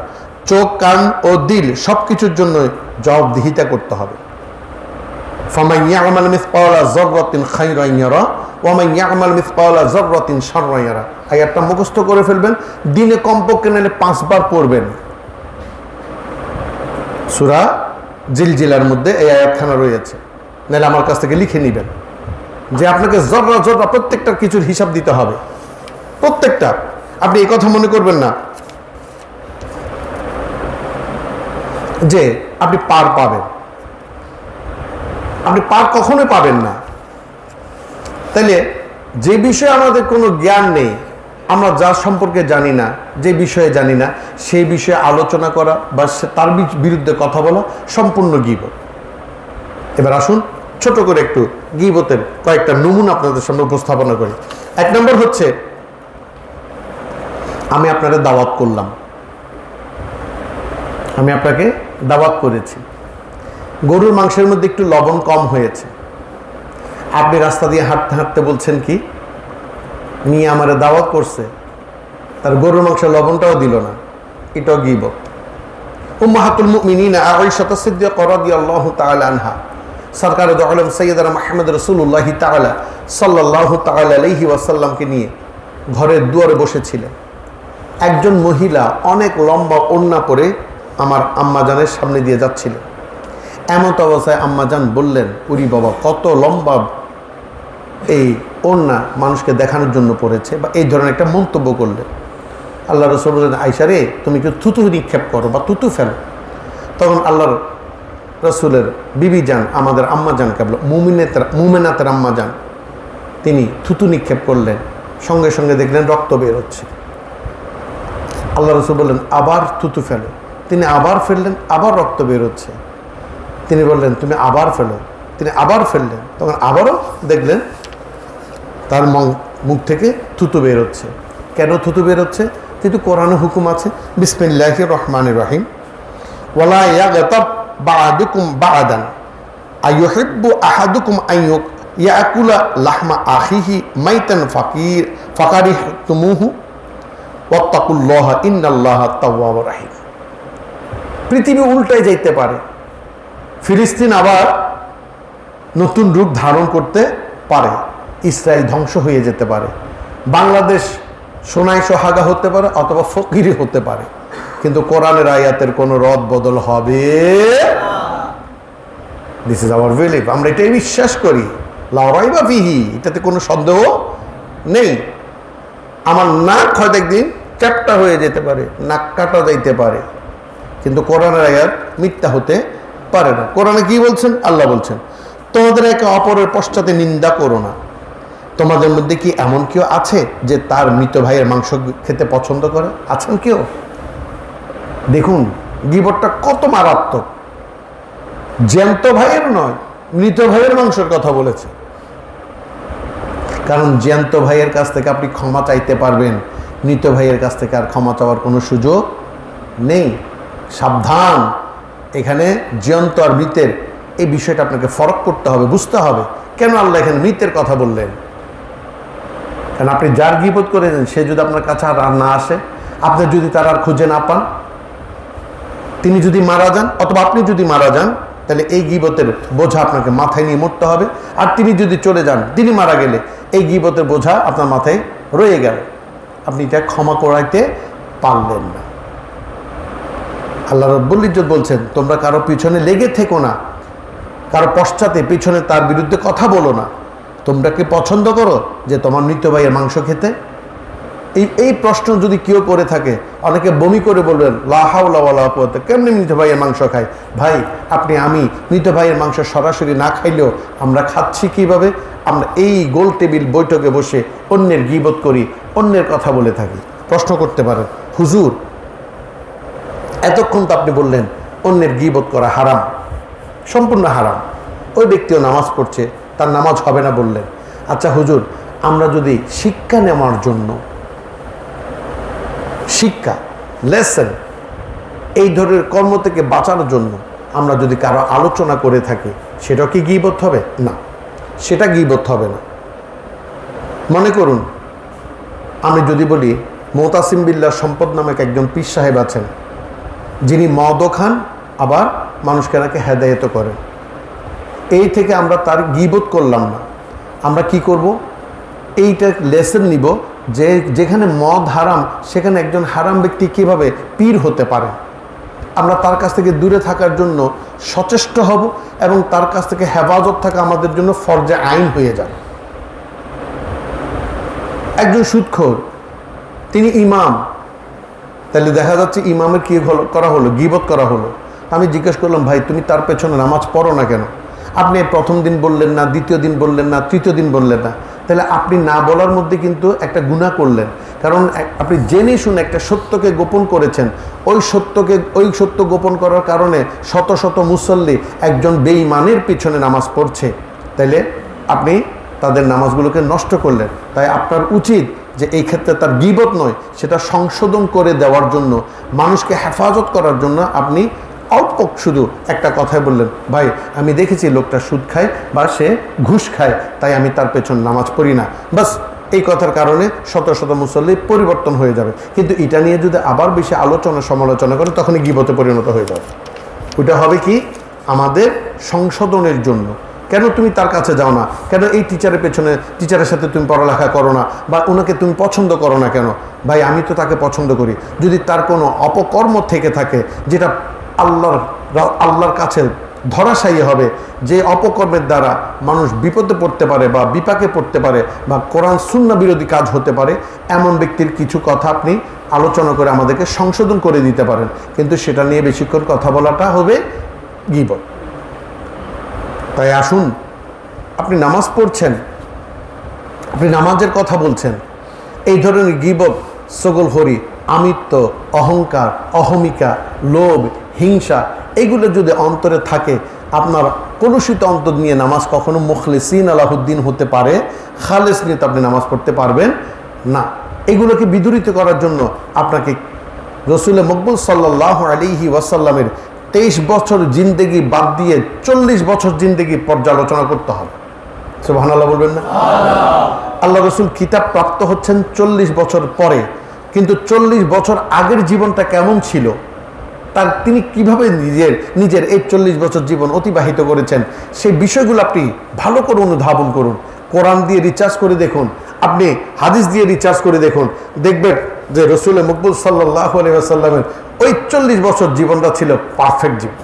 চোখ, কান ও দিল সবকিছুর জন্য জবাবদিহিতা করতে হবে। ফামান ইয়ামাল মিসকালা যাররাতিন খায়রান ইয়ারা ওয়া মান ইয়ামাল মিসকালা যাররাতিন শাররান ইয়ারা। আয়াতটা মুখস্থ করে ফেলবেন, দিনে কমপক্ষে নাহলে 5 বার পড়বেন। সূরা জিলজিলার মধ্যে এই আয়াতখানা রয়েছে, নাহলে আমার কাছ থেকে লিখে নেবেন যে আপনাকে জররা জররা প্রত্যেকটা কিছুর হিসাব দিতে হবে, প্রত্যেকটা। আপনি এই কথা মনে করবেন না যে আপনি পার পাবেন, আপনি পার কখনোই পাবেন না। তাইলে যে বিষয়ে আমাদের কোনো জ্ঞান নেই, আমরা যার সম্পর্কে জানি না, যে বিষয়ে জানি না, সেই বিষয়ে আলোচনা করা বা তার বিরুদ্ধে কথা বলা সম্পূর্ণ গীবত। এবার আসুন ছোট করে একটু গীবতের কয়েকটা নমুনা আপনাদের সামনে উপস্থাপনা করি। 1 নম্বর হচ্ছে, আমি আপনাকে দাওয়াত করলাম, আমি আপনাকে দাওয়াত করেছি, গরুর মাংসের মধ্যে একটু লবণ কম হয়েছে, আপনি রাস্তা দিয়ে হাঁটতে হাঁটতে বলছেন কি, নিয়ে আমারে দাওয়াত করছে, তার গরুর মাংসের লবণটাও দিল না, এটাও গীবত। উম্মাহাতুল মুমিনিন আয়েশা সিদ্দিকা রাদিয়াল্লাহু তাআলা আনহা, সরকার দু আলম সৈয়দনা মুহাম্মদ রাসূলুল্লাহ তাআলা সাল্লাল্লাহু তাআলা আলাইহি ওয়াসাল্লামকে নিয়ে ঘরের দুয়ারে বসেছিলেন। একজন মহিলা অনেক লম্বা ওড়না পরে আমার আম্মাজানের সামনে দিয়ে যাচ্ছিলেন। এমত অবস্থায় আম্মাজান বললেন, উরি বাবা, কত লম্বা এই ওড়না মানুষকে দেখানোর জন্য পড়েছে, বা এই ধরনের একটা মন্তব্য করলেন। আল্লাহ রাসূল বললেন, আয়েশা রে, তুমি কি থুতু নিক্ষেপ করো বা থুতু ফেলো? তখন আল্লাহর রাসূলের বিবি যান, আমাদের আম্মাজান কেবল মুমিনাতের আম্মাজান, তিনি থুতু নিক্ষেপ করলেন, সঙ্গে সঙ্গে দেখলেন রক্ত বের হচ্ছে। আল্লাহ রাসূল বললেন, আবার থুতু ফেলো। তিনি আবার ফেললেন, আবার রক্ত বের হচ্ছে। তিনি বললেন, তুমি আবার ফেলো। তিনি আবার ফেললেন, তখন আবারও দেখলেন তার মুখ থেকে থুতু বের হচ্ছে। কেন থুতু বের হচ্ছে? কিন্তু কোরআনে হুকুম আছে, বিসমিল্লাহির রহমানির রহিম, ওয়ালা ইয়াগতাব বা'দুকুম বা'দান আইয়ুহিব্বু আহাদুকুম আন ইয়াকুলা লাহমা আখিহি মাইতান ফাকারিহতুমুহু ওয়াত্তাকুল্লাহা ইন্নাল্লাহা তাওয়াবুর রাহিম। পৃথিবী উল্টায় যাইতে পারে, ফিলিস্তিন আবার নতুন রূপ ধারণ করতে পারে, ইসরায়েল ধ্বংস হয়ে যেতে পারে, বাংলাদেশ সোনায় সোহাগা হতে পারে, অথবা ফকিরি হতে পারে, কিন্তু কোরআনের আয়াতের কোনো রদ বদল হবে। দিস ইজ আওয়ার বিলিভ, আমরা এটাই বিশ্বাস করি, লা রাইবা ফিহি, এটাতে কোনো সন্দেহ নেই। আমার নাক হয়তো একদিন চ্যাপ্টা হয়ে যেতে পারে, নাক কাটা যাইতে পারে, কিন্তু কোরআনের আয়াত মিথ্যা হতে পারে না। কোরআনে কি বলছেন? আল্লাহ বলছেন, তোমাদের একে অপরের পশ্চাতে নিন্দা করো না। তোমাদের মধ্যে কি এমন কেউ আছে যে তার মৃত ভাইয়ের মাংস খেতে পছন্দ করে? আছেন কেউ? দেখুন গীবতটা কত মারাত্মক। জ্যান্ত ভাইয়ের নয়, মৃত ভাইয়ের মাংসের কথা বলেছে। কারণ জ্যান্ত ভাইয়ের কাছ থেকে আপনি ক্ষমা চাইতে পারবেন, মৃত ভাইয়ের কাছ থেকে আর ক্ষমা চাওয়ার কোনো সুযোগ নেই। সাবধান, এখানে জ্যান্ত আর মৃতের এই বিষয়টা আপনাকে ফরক করতে হবে, বুঝতে হবে কেন আল্লাহ এখানে মৃতের কথা বললেন। কারণ আপনি যার গীবত করেছেন সে যদি আপনার কাছে আর না আসে, আপনি যদি তার আর খুঁজে না পান, তিনি যদি মারা যান অথবা আপনি যদি মারা যান, তাহলে এই গীবতের বোঝা আপনাকে মাথায় নিয়ে মরতে হবে। আর তিনি যদি চলে যান, তিনি মারা গেলে এই গীবতের বোঝা আপনার মাথায় রয়ে গেল, আপনি এটা ক্ষমা করাইতে পারলেন না। আল্লাহ রাব্বুল ইজ্জত বলছেন, তোমরা কারো পিছনে লেগে থেকো না, কারো পশ্চাতে পিছনে তার বিরুদ্ধে কথা বলো না। তোমরা কি পছন্দ করো যে তোমার মৃত ভাইয়ের মাংস খেতে? এই প্রশ্ন যদি কেউ করে থাকে, অনেকে বমি করে বলবেন, লা হাওলা ওয়ালা কুওয়াতা, কেমনি মৃত ভাইয়ের মাংস খায়? ভাই, আমি মৃত ভাইয়ের মাংস সরাসরি না খাইলেও আমরা খাচ্ছি কিভাবে? আমরা এই গোল টেবিল বৈঠকে বসে অন্যের গীবত করি, অন্যের কথা বলে থাকি। প্রশ্ন করতে পারেন, হুজুর এতক্ষণ তো আপনি বললেন অন্যের গীবত করা হারাম, সম্পূর্ণ হারাম, ওই ব্যক্তিও নামাজ পড়ছে, তার নামাজ হবে না বললেন। আচ্ছা হুজুর, আমরা যদি শিক্ষা নেওয়ার জন্য, শিক্ষা লেসন, এই ধরনের কর্ম থেকে বাঁচার জন্য আমরা যদি কারো আলোচনা করে থাকি, সেটা কি গীবত হবে? না, সেটা গীবত হবে না। মনে করুন আমি যদি বলি, মুতাসিম বিল্লাহ সম্পদ নামক একজন পীর সাহেব আছেন, যিনি মদও খান আবার মানুষকে নাকি হেদায়েত করেন, এই থেকে আমরা তার গীবত করলাম না। আমরা কি করব? এইটা লেসন নিব যে যেখানে মদ হারাম, সেখানে একজন হারাম ব্যক্তি কিভাবে পীর হতে পারে। আমরা তার কাছ থেকে দূরে থাকার জন্য সচেষ্ট হব এবং তার কাছ থেকে হেফাজত থাকা আমাদের জন্য ফরজে আইন হয়ে যাবে। একজন সুদখোর, তিনি ইমাম, তাহলে দেখা যাচ্ছে ইমামের কি করা হলো, গীবত করা হলো। আমি জিজ্ঞেস করলাম, ভাই তুমি তার পেছনে নামাজ পড়ো না কেন? আপনি প্রথম দিন বললেন না, দ্বিতীয় দিন বললেন না, তৃতীয় দিন বললেন না। তাহলে আপনি না বলার মধ্যে কিন্তু একটা গুনাহ করলেন, কারণ আপনি জেনে শুনে একটা সত্যকে গোপন করেছেন। ওই সত্য গোপন করার কারণে শত শত মুসল্লি একজন বেঈমানের পিছনে নামাজ পড়ছে, তাইলে আপনি তাদের নামাজগুলোকে নষ্ট করলেন। তাই আপনার উচিত যে এই ক্ষেত্রে তার গীবত নয়, সেটা সংশোধন করে দেওয়ার জন্য, মানুষকে হেফাজত করার জন্য আপনি অল্প শুধু একটা কথাই বললেন, ভাই আমি দেখেছি লোকটা সুদ খায় বা সে ঘুষ খায়, তাই আমি তার পেছন নামাজ পড়ি না। বাস এই কথার কারণে শত শত মুসল্লি পরিবর্তন হয়ে যাবে। কিন্তু এটা নিয়ে যদি আবার বেশি আলোচনা সমালোচনা করে, তখনই গীবতে পরিণত হয়ে যাবে। ওইটা হবে কি আমাদের সংশোধনের জন্য। কেন তুমি তার কাছে যাও না? কেন এই টিচারের পেছনে, টিচারের সাথে তুমি পড়ালেখা করো না, বা ওনাকে তুমি পছন্দ করো না কেন? ভাই আমি তো তাকে পছন্দ করি। যদি তার কোনো অপকর্ম থেকে থাকে যেটা আল্লাহর কাছে ধরাশায়ী হবে, যে অপকর্মের দ্বারা মানুষ বিপদে পড়তে পারে বা বিপাকে পড়তে পারে বা কোরআন সুন্নাহ বিরোধী কাজ হতে পারে, এমন ব্যক্তির কিছু কথা আপনি আলোচনা করে আমাদেরকে সংশোধন করে দিতে পারেন। কিন্তু সেটা নিয়ে বেশিক্ষণ কথা বলাটা হবে গীবত। তাই আসুন, আপনি নামাজ পড়ছেন, আপনি নামাজের কথা বলছেন, এই ধরনের গীবত, সগলখড়ি, আমিত্ব, অহংকার, অহমিকা, লোভ, হিংসা, এগুলো যদি অন্তরে থাকে, আপনার কলুষিত অন্তর নিয়ে নামাজ কখনো মুখলিসিন আলাহুদ্দিন হতে পারে, খালেস নিয়ে আপনি নামাজ পড়তে পারবেন না। এগুলোকে বিদূরিত করার জন্য আপনাকে রসুল মকবুল সাল্লাল্লাহু আলাইহি ওয়াসাল্লামের 23 বছর জিন্দেগি বাদ দিয়ে 40 বছর জিন্দেগি পর্যালোচনা করতে হবে। সুবহানাল্লাহ বলবেন না? আল্লাহ রসুল কিতাব প্রাপ্ত হচ্ছেন 40 বছর পরে, কিন্তু 40 বছর আগের জীবনটা কেমন ছিল, তার তিনি কিভাবে নিজের এই 40 বছর জীবন অতিবাহিত করেছেন, সেই বিষয়গুলো আপনি ভালো করে অনুধাবন করুন। কোরআন দিয়ে রিচার্জ করে দেখুন, আপনি হাদিস দিয়ে রিচার্জ করে দেখুন, দেখবেন যে রসুল মকবুল সাল্লাল্লাহু আলাইহি ওয়াসাল্লামের ওই 40 বছর জীবনটা ছিল পারফেক্ট জীবন।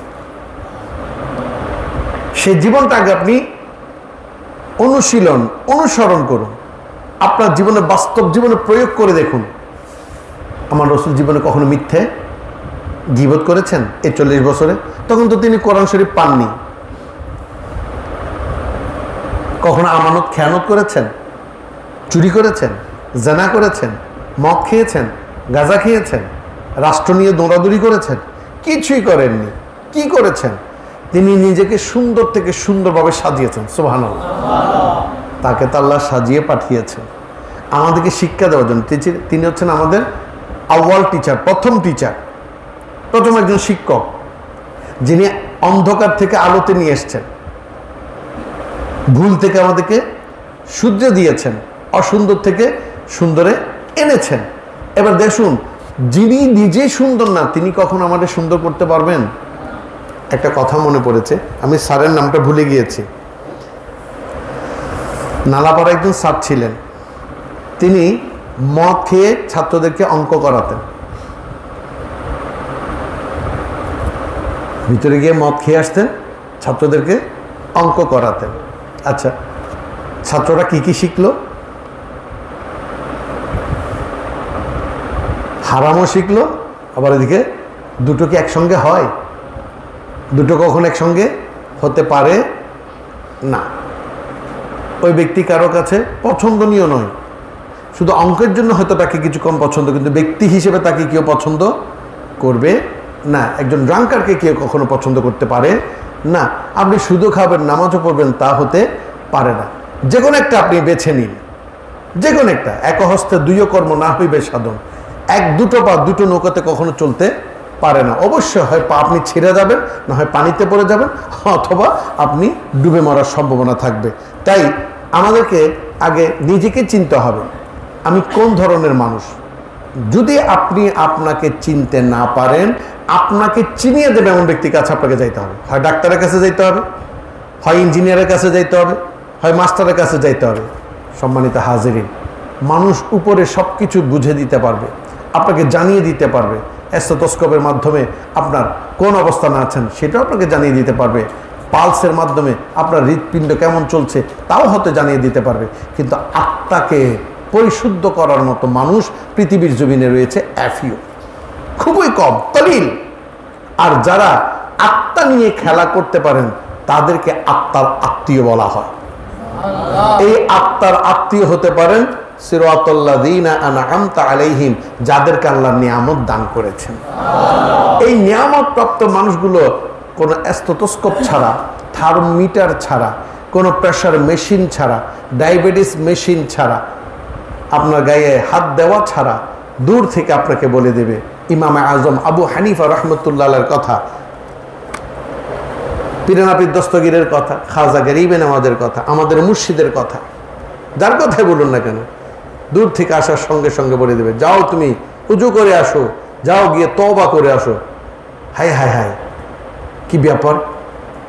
সেই জীবনটাকে আপনি অনুসরণ করুন, আপনার জীবনে, বাস্তব জীবনে প্রয়োগ করে দেখুন। আমার রসুল জীবনে কখনো মিথ্যে গীবত করেছেন এই 40 বছরে? তখন তো তিনি কোরআন শরীফ পাননি। কখনো আমানত খেয়ানত করেছেন? চুরি করেছেন? জেনা করেছেন? মদ খেয়েছেন? গাঁজা খেয়েছেন? রাষ্ট্র নিয়ে দৌড়াদৌড়ি করেছেন? কিছুই করেননি। কি করেছেন? তিনি নিজেকে সুন্দর থেকে সুন্দরভাবে সাজিয়েছেন। সুবহানাল্লাহ। তাকে তো আল্লাহ সাজিয়ে পাঠিয়েছেন আমাদেরকে শিক্ষা দেওয়ার জন্য। তিনি হচ্ছেন আমাদের আউয়াল টিচার, প্রথম একজন শিক্ষক, যিনি অন্ধকার থেকে আলোতে নিয়ে এসছেন, ভুল থেকে আমাদেরকে শুধরে দিয়েছেন, অসুন্দর থেকে সুন্দরে এনেছেন। এবার দেখুন, যিনি নিজে সুন্দর না, তিনি কখন আমাদের সুন্দর করতে পারবেন? একটা কথা মনে পড়েছে, আমি স্যারের নামটা ভুলে গিয়েছি। নালাপাড়া একজন স্যার ছিলেন, তিনি মদ খেয়ে ছাত্রদেরকে অঙ্ক করাতেন। ভিতরে গিয়ে মদ খেয়ে আসতেন, ছাত্রদেরকে অঙ্ক করাতেন। আচ্ছা, ছাত্ররা কি কি শিখলো? হারামও শিখলো, আবার এদিকে দুটো কি একসঙ্গে হয়? দুটো কখন একসঙ্গে হতে পারে না। ওই ব্যক্তি কারো কাছে পছন্দনীয় নয়, শুধু অঙ্কের জন্য হয়তো তাকে কিছু কম পছন্দ, কিন্তু ব্যক্তি হিসেবে তাকে কেউ পছন্দ করবে না। একজন ড্রাঙ্কারকে কেউ কখনো পছন্দ করতে পারে না। আপনি শুধু খাবেন, নামাজও পড়বেন, তা হতে পারে না। যে কোনো একটা আপনি বেছে নিন, যে কোনো একটা। এক হস্তে দুইও কর্ম না হইবে সাধন। দুটো পা দুটো নৌকাতে কখনো চলতে পারে না। অবশ্যই হয় পা আপনি ছিঁড়ে যাবেন, না হয় পানিতে পড়ে যাবেন, অথবা আপনি ডুবে মরার সম্ভাবনা থাকবে। তাই আমাদেরকে আগে নিজেকে চিনতে হবে, আমি কোন ধরনের মানুষ। যদি আপনি আপনাকে চিনতে না পারেন, আপনাকে চিনিয়ে দেবে এমন ব্যক্তির কাছে আপনাকে যাইতে হবে। হয় ডাক্তারের কাছে যাইতে হবে, হয় ইঞ্জিনিয়ারের কাছে যাইতে হবে, হয় মাস্টারের কাছে যাইতে হবে। সম্মানিত হাজিরিন, মানুষ উপরে সব কিছু বুঝে দিতে পারবে, আপনাকে জানিয়ে দিতে পারবে, স্টেথোস্কোপের মাধ্যমে আপনার কোন অবস্থানে আছেন সেটাও আপনাকে জানিয়ে দিতে পারবে, পালসের মাধ্যমে আপনার হৃৎপিণ্ড কেমন চলছে তাও হয়তো জানিয়ে দিতে পারবে। কিন্তু আত্মাকে পরিশুদ্ধ করার মতো মানুষ পৃথিবীর জমিনে রয়েছে এফিও, খুবই কম, কলিল। আর যারা আত্মা নিয়ে খেলা করতে পারেন তাদেরকে আত্মার আত্মীয় বলা হয়। এই আত্মার আত্মীয় হতে পারেন সিরাতাল্লাযীনা আনআমতা আলাইহিম, যাদেরকে আল্লাহ নিয়ামত দান করেছেন। এই নিয়ামত প্রাপ্ত মানুষগুলো কোনো স্টেথোস্কোপ ছাড়া, থার্মোমিটার ছাড়া, কোনো প্রেসার মেশিন ছাড়া, ডায়াবেটিস মেশিন ছাড়া, আপনার গায়ে হাত দেওয়া ছাড়া দূর থেকে আপনাকে বলে দেবে ইমাম আজম আবু হানিফা রহমতুল্লাহর কথা, পীরনাপির দস্তগীরের কথা, খাজা গরিবে নওয়াজের কথা, আমাদের মুর্শিদের কথা, যার কথাই বলুন না কেন, দূর থেকে আসার সঙ্গে সঙ্গে বলে দেবে যাও তুমি উজু করে আসো, যাও গিয়ে তওবা করে আসো। হায় হায় হায়, কি ব্যাপার,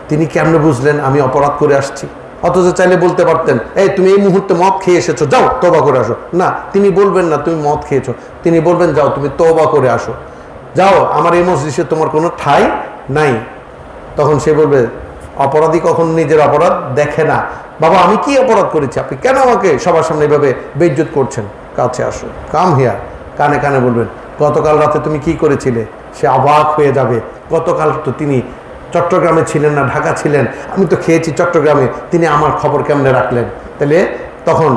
তিনি কেমনে বুঝলেন আমি অপরাধ করে আসছি? অথচ চাইলে বলতে পারতেন এই তুমি এই মুহূর্তে মদ খেয়ে এসেছো, যাও তওবা করে আসো। না, তিনি বলবেন না তুমি মদ খেয়েছো, তিনি বলবেন যাও তুমি তওবা করে আসো, যাও আমার এই মজলিসে তোমার কোনো ঠাঁই নাই। তখন সে বলবে অপরাধী কখন নিজের অপরাধ দেখে না। বাবা আমি কি অপরাধ করেছি, আপনি কেন আমাকে সবার সামনে এভাবে বেইজ্জত করছেন? কাছে আসো, কাম হিয়ার। কানে কানে বলবেন গতকাল রাতে তুমি কি করেছিলে? সে অবাক হয়ে যাবে, গতকাল তো তিনি চট্টগ্রামে ছিলেন না ঢাকা ছিলেন, আমি তো খেয়েছি চট্টগ্রামে, তিনি আমার খবর কেমনে রাখলেন? তাহলে তখন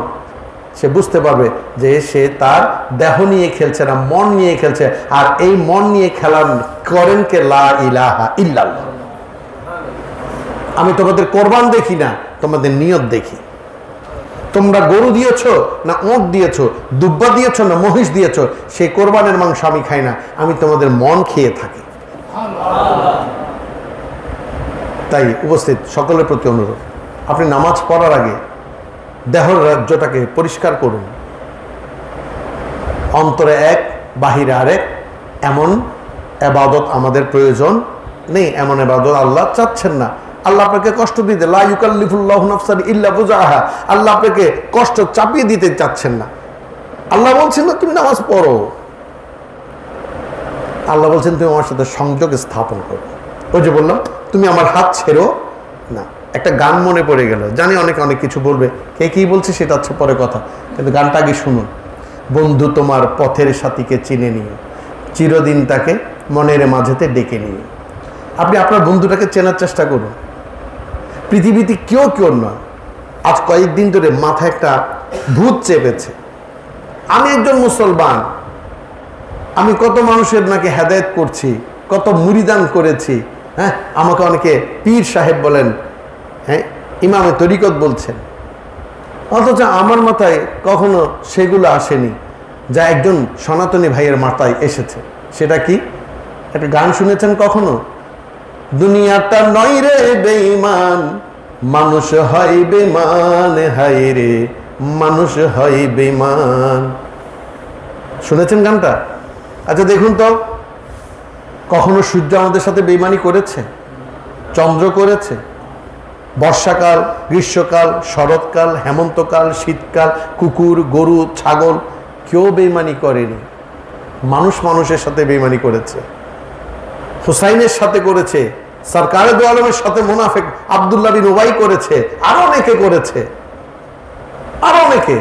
সে বুঝতে পারবে যে সে তার দেহ নিয়ে খেলছে না, মন নিয়ে খেলছে। আর এই মন নিয়ে খেলা করেন কে? লা ইলাহা ইল্লাল্লাহ। আমি তোমাদের কোরবান দেখি না, তোমাদের নিয়ত দেখি। তোমরা গরু দিয়েছো না ওঁট দিয়েছো, দুব্বা দিয়েছো না মহিষ দিয়েছো, সেই কোরবানের মাংস আমি খাই না, আমি তোমাদের মন খেয়ে থাকি। তাই উপস্থিত সকলের প্রতি অনুরোধ, আপনি নামাজ পড়ার আগে দেহর রাজ্যটাকে পরিষ্কার করুন। অন্তরে এক, বাহিরে আরেক, এমন ইবাদত আমাদের প্রয়োজন নেই, এমন ইবাদত আল্লাহ চাচ্ছেন না। আল্লাহ আপনাকে কষ্ট দিতে, লা ইউকাল্লিফুল্লাহু নাফসান ইল্লা বুসআহা, আল্লাহ আপনাকে কষ্ট চাপিয়ে দিতে চাচ্ছেন না। আল্লাহ বলছেন না তুমি নামাজ পড়ো, আল্লাহ বলছেন তুমি আমার সাথে সংযোগ স্থাপন করো। ওই যে বললাম তুমি আমার হাত ছেড়ো না। একটা গান মনে পড়ে গেল, জানি অনেকে অনেক কিছু বলবে, কে কি বলছে সেটা হচ্ছে পরে কথা, কিন্তু গানটা আগে শুনুন। বন্ধু তোমার পথের সাথীকে চিনে নিও, চিরদিন তাকে মনের মাঝেতে ডেকে নিও। আপনি আপনার বন্ধুটাকে চেনার চেষ্টা করুন। পৃথিবীতে কেউ কেউ নয়, আজ কয়েকদিন ধরে মাথায় একটা ভূত চেপেছে। আমি একজন মুসলমান, আমি কত মানুষের নাকি হেদায়েত করছি, কত মুরিদান করেছি, হ্যাঁ, আমাকে অনেকে পীর সাহেব বলেন, হ্যাঁ, ইমামে তরিকত বলছেন, অথচ আমার মাথায় কখনো সেগুলো আসেনি যা একজন সনাতনী ভাইয়ের মাথায় এসেছে। সেটা কি? একটা গান শুনেছেন কখনো? দুনিয়াটা নয় রে বেঈমান, মানুষ হয় বেঈমান, হায় রে মানুষ হয় বেঈমান। শুনেছেন গানটা? আচ্ছা দেখুন তো, কখনো সূর্য আমাদের সাথে বেঈমানি করেছে? চন্দ্র করেছে? বর্ষাকাল, গ্রীষ্মকাল, শরৎকাল, হেমন্তকাল, শীতকাল, কুকুর, গরু, ছাগল, কেউ বেঈমানি করেনি। মানুষ মানুষের সাথে বেঈমানি করেছে। হুসাইনের সাথে করেছে, সরকারে দু আলমের সাথে মুনাফিক আব্দুল্লাহ বিন উবাই করেছে, আরো অনেকে করেছে, আরো অনেকে।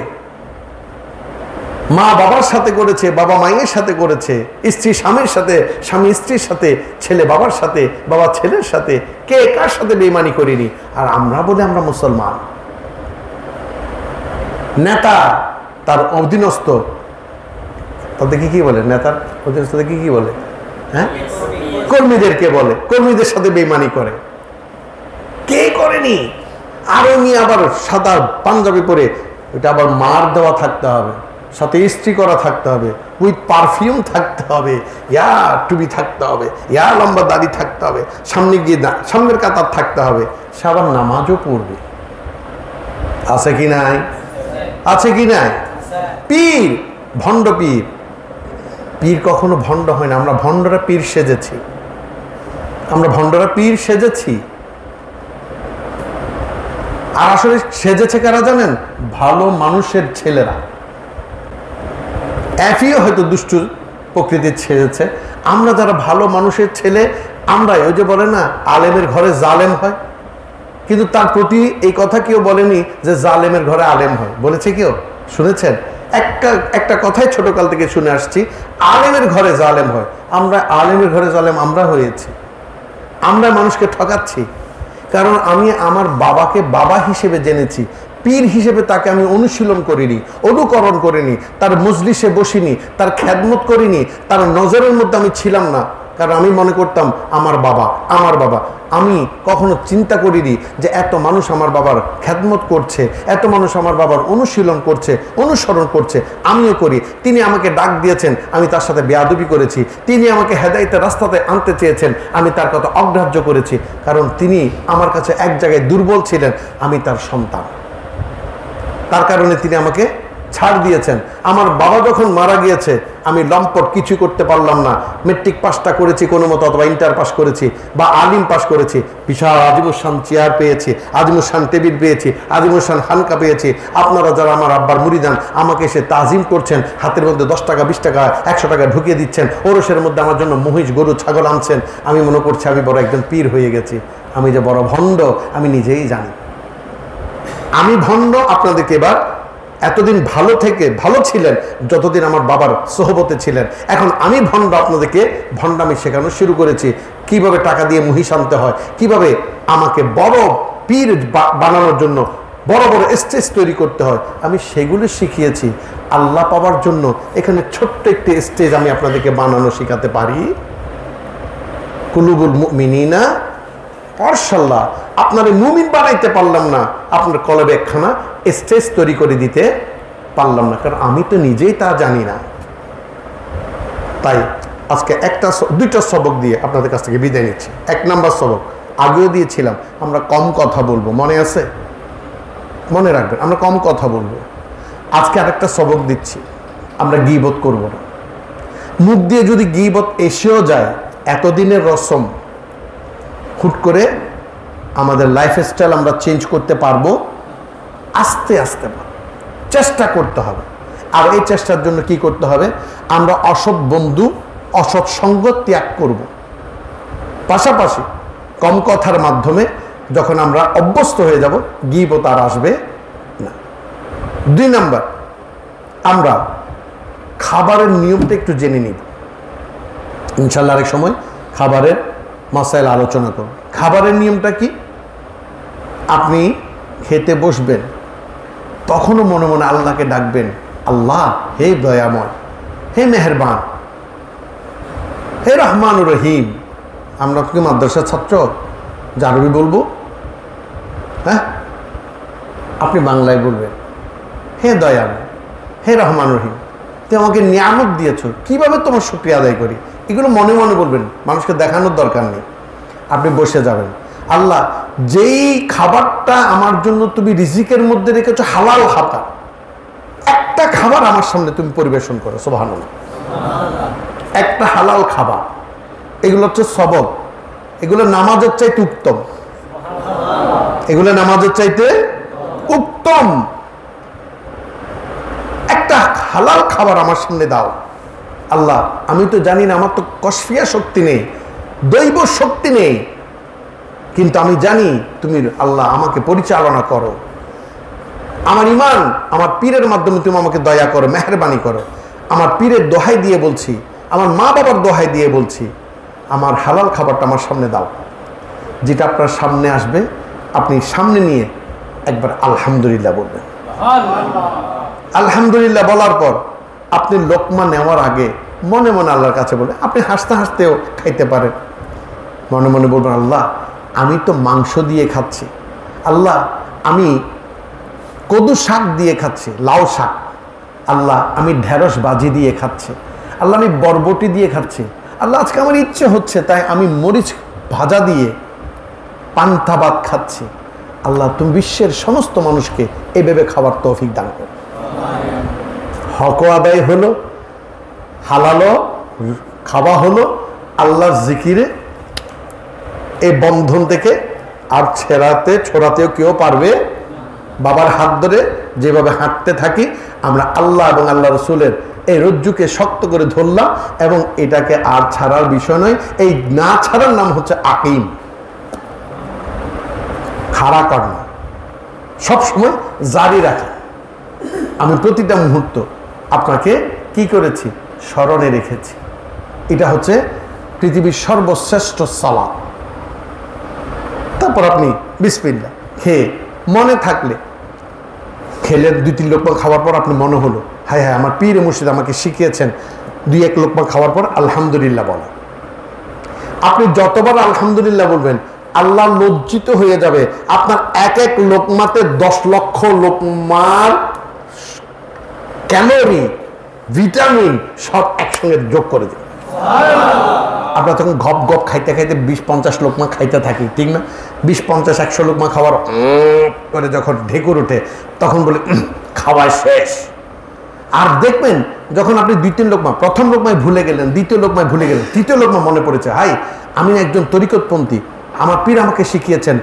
মা বাবার সাথে করেছে, বাবা মায়ের সাথে করেছে, স্ত্রী স্বামীর সাথে, স্বামী স্ত্রীর সাথে, ছেলে বাবার সাথে, বাবা ছেলের সাথে, কে কার সাথে বেঈমানি করিনি? আর আমরা বলি আমরা মুসলমান। নেতা তার অধীনস্থ, তাদেরকে কি বলে? নেতার অধীনস্থকে কি বলে? হ্যাঁ, কর্মীদেরকে বলে, কর্মীদের সাথে বেঈমানি করে। কে করেনি? আরো নিয়ে আবার সাদা পাঞ্জাবি পরে, ওটা আবার মার দেওয়া থাকতে হবে, সাথে ইস্ত্রি করা থাকতে হবে, উইথ পারফিউম থাকতে হবে, ইয়া টুপি থাকতে হবে, ইয়া লম্বা দাড়ি থাকতে হবে, সামনে গিয়ে সামনের কাতার থাকতে হবে, সে আবার নামাজও পড়বে। আছে কি নাই? আছে কি নাই? পীর, ভণ্ড পীর। পীর কখনো ভণ্ড হয় না, আমরা ভণ্ডরা পীর সেজেছি, আমরা ভণ্ডরা পীর সেজেছি। আর আসলে সেজেছে কারা জানেন? ভালো মানুষের ছেলেরা। এফিও হয়তো দুষ্টু প্রকৃতি ছেড়েছে। আমরা যারা ভালো মানুষের ছেলে, আমরাই ওই যে বলে না আলেমের ঘরে জালেম হয়, কিন্তু তার প্রতি এই কথা কেউ বলেনি যে জালেমের ঘরে আলেম হয়, বলেছে কেউ? শুনেছেন? একটা কথাই ছোটকাল থেকে শুনে আসছি, আলেমের ঘরে জালেম হয়। আমরা আলেমের ঘরে জালেম আমরা হয়েছি, আমরা মানুষকে ঠকাচ্ছি। কারণ আমি আমার বাবাকে বাবা হিসেবে জেনেছি, পীর হিসেবে তাকে আমি অনুশীলন করিনি, অনুকরণ করিনি, তার মজলিসে বসিনি, তার খেদমত করিনি, তার নজরের মধ্যে আমি ছিলাম না। কারণ আমি মনে করতাম আমার বাবা। আমি কখনো চিন্তা করিনি যে এত মানুষ আমার বাবার খেদমত করছে, এত মানুষ আমার বাবার অনুশীলন করছে, অনুসরণ করছে, আমিও করি। তিনি আমাকে ডাক দিয়েছেন, আমি তার সাথে বেয়াদবি করেছি। তিনি আমাকে হেদায়েতের রাস্তাতে আনতে চেয়েছেন, আমি তার কথা অগ্রাহ্য করেছি। কারণ তিনি আমার কাছে এক জায়গায় দুর্বল ছিলেন, আমি তার সন্তান, তার কারণে তিনি আমাকে ছাড় দিয়েছেন। আমার বাবা যখন মারা গিয়েছে, আমি লম্পট কিছু করতে পারলাম না। মেট্রিক পাসটা করেছি কোনো মতো, অথবা ইন্টার পাস করেছি বা আলিম পাস করেছি, বিশাল আজিমুসান চেয়ার পেয়েছি, আজিমুসান টেবিল পেয়েছি, আজিমুসান হানকা পেয়েছি। আপনারা যারা আমার আব্বার মুরিদান, আমাকে এসে তাজিম করছেন, হাতের মধ্যে 10 টাকা 20 টাকা 100 টাকা ঢুকিয়ে দিচ্ছেন, ওরসের মধ্যে আমার জন্য মহিষ গরু ছাগল আনছেন। আমি মনে করছি আমি বড় একজন পীর হয়ে গেছি। আমি যে বড় ভণ্ড আমি নিজেই জানি। আমি ভণ্ড। আপনাদেরকে এবার, এতদিন ভালো ছিলেন যতদিন আমার বাবার সোহবতে ছিলেন, এখন আমি ভণ্ড, আপনাদেরকে ভণ্ডামি শেখানো শুরু করেছি। কিভাবে টাকা দিয়ে মহিষ আনতে হয়, কিভাবে আমাকে বড় পীর বানানোর জন্য বড় বড় স্টেজ তৈরি করতে হয়, আমি সেগুলো শিখিয়েছি। আল্লাহ পাওয়ার জন্য এখানে ছোট্ট একটি স্টেজ আমি আপনাদেরকে বানানো শেখাতে পারি। কুলুবুল মুমিনিনা, মাশাআল্লাহ, আপনার মুমিন বানাইতে পারলাম না, আপনার কলবে একখানা স্টেজ তৈরি করে দিতে পারলাম না, কারণ আমি তো নিজেই তা জানি না। তাই আজকে দুইটা সবক দিয়ে আপনাদের কাছ থেকে বিদায় নিচ্ছি। 1 নম্বর সবক আগেও দিয়েছিলাম, আমরা কম কথা বলবো, মনে আছে? মনে রাখবেন, আমরা কম কথা বলবো। আজকে আরেকটা সবক দিচ্ছি, আমরা গীবত করব না। মুখ দিয়ে যদি গীবত এসেও যায়, এতদিনের রসম হুট করে আমাদের লাইফস্টাইল আমরা চেঞ্জ করতে পারবো, আস্তে আস্তে চেষ্টা করতে হবে। আর এই চেষ্টার জন্য কি করতে হবে? আমরা অসৎ বন্ধু, অসৎ সঙ্গ ত্যাগ করব। পাশাপাশি কম কথার মাধ্যমে যখন আমরা অভ্যস্ত হয়ে যাব, গীবত আর আসবে না। 2 নাম্বার, আমরা খাবারের নিয়মটা একটু জেনে নিব। ইনশাআল্লাহ আরেক সময় খাবারের মাসাইল আলোচনা করব। খাবারের নিয়মটা কি? আপনি খেতে বসবেন, তখনও মনে মনে আল্লাহকে ডাকবেন, আল্লাহ হে দয়াময়, হে মেহেরবান, হে রহমানুর রহিম। আমরা কি মাদ্রাসার ছাত্র যে আরবি বলবো? হ্যাঁ, আপনি বাংলায় বলবেন, হে দয়াময়, হে রহমান রহিম, তুই আমাকে নিয়ামত দিয়েছো, কিভাবে তোমার শুকরিয়া আদায় করি। এগুলো মনে মনে বলবেন, মানুষকে দেখানোর দরকার নেই। আপনি বসে যাবেন, আল্লাহ যেই খাবারটা আমার জন্য তুমি রিজিকের মধ্যে রেখেছো, হালাল খাবার, একটা খাবার আমার সামনে তুমি পরিবেশন করো, সুবহানাল্লাহ, একটা হালাল খাবার। এগুলো হচ্ছে সবক, এগুলো নামাজের চাইতে উত্তম, এগুলো নামাজের চাইতে উত্তম। একটা হালাল খাবার আমার সামনে দাও। আল্লাহ আমি তো জানি না, আমার তো কসফিয়া শক্তি নেই, দৈব শক্তি নেই, কিন্তু আমি জানি তুমি আল্লাহ আমাকে পরিচালনা করো। আমার ইমান আমার পীরের মাধ্যমে তুমি আমাকে দয়া করো, মেহেরবানি করো। আমার পীরের দোহাই দিয়ে বলছি, আমার মা বাবার দোহাই দিয়ে বলছি, আমার হালাল খাবারটা আমার সামনে দাও। যেটা আপনার সামনে আসবে, আপনি সামনে নিয়ে একবার আলহামদুলিল্লাহ বলবেন। আলহামদুলিল্লাহ বলার পর আপনি লোকমা নেওয়ার আগে মনে মনে আল্লাহর কাছে বলে, আপনি হাসতে হাসতেও খাইতে পারেন। মনে মনে বলবেন, আল্লাহ আমি তো মাংস দিয়ে খাচ্ছি, আল্লাহ আমি কদু শাক দিয়ে খাচ্ছি, লাউ শাক, আল্লাহ আমি ঢেঁড়স ভাজি দিয়ে খাচ্ছি, আল্লাহ আমি বরবটি দিয়ে খাচ্ছি, আল্লাহ আজকে আমার ইচ্ছে হচ্ছে তাই আমি মরিচ ভাজা দিয়ে পান্তা ভাত খাচ্ছি। আল্লাহ তুমি বিশ্বের সমস্ত মানুষকে এভাবে খাবার তৌফিক দান করো। হক আদায় হলো, হালালো খাওয়া হলো, আল্লাহর জিকিরে এই বন্ধন থেকে আর ছড়াতেও কেউ পারবে। বাবার হাত ধরে যেভাবে হাঁটতে থাকি আমরা, আল্লাহ এবং আল্লাহ রসুলের এই রজ্জুকে শক্ত করে ধরলাম এবং এটাকে আর ছাড়ার বিষয় নয়। এই না ছাড়ার নাম হচ্ছে আকিম, খাড়া করা, সবসময় জারি রাখা। আমি প্রতিটা মুহূর্ত আপনাকে কি করেছি, স্মরণে রেখেছি। এটা হচ্ছে পৃথিবীর সর্বশ্রেষ্ঠ সালাত। তারপর আপনি বিসমিল্লাহ খেয়ে, মনে থাকলে খেলে 2-3 লোকমা খাওয়ার পর আপনি মনে হলো হায় হায় আমার পীর মুর্শিদ আমাকে শিখিয়েছেন 2-1 লোকমা খাওয়ার পর আলহামদুলিল্লাহ বলা। আপনি যতবার আলহামদুলিল্লাহ বলবেন আল্লাহ লজ্জিত হয়ে যাবে। আপনার এক লোকমাতে 10 লক্ষ লোকমার ক্যালোরি, ভিটামিন সব একসঙ্গে যোগ করে দেবে। আমরা তখন গপ গপ খাইতে খাইতে 20-50 লোকমা খাইতে থাকি, ঠিক না? 20-50-100 লোকমা খাওয়ার করে যখন ঢেকুর ওঠে তখন বলে খাওয়া শেষ। আর দেখবেন যখন আপনি 2-3 লোকমা, প্রথম লোকমায় ভুলে গেলেন, দ্বিতীয় লোকমায় ভুলে গেলেন, তৃতীয় লোকমা মনে পড়েছে হাই আমি একজন তরিকতপন্থী, আমার পীর আমাকে শিখিয়েছেন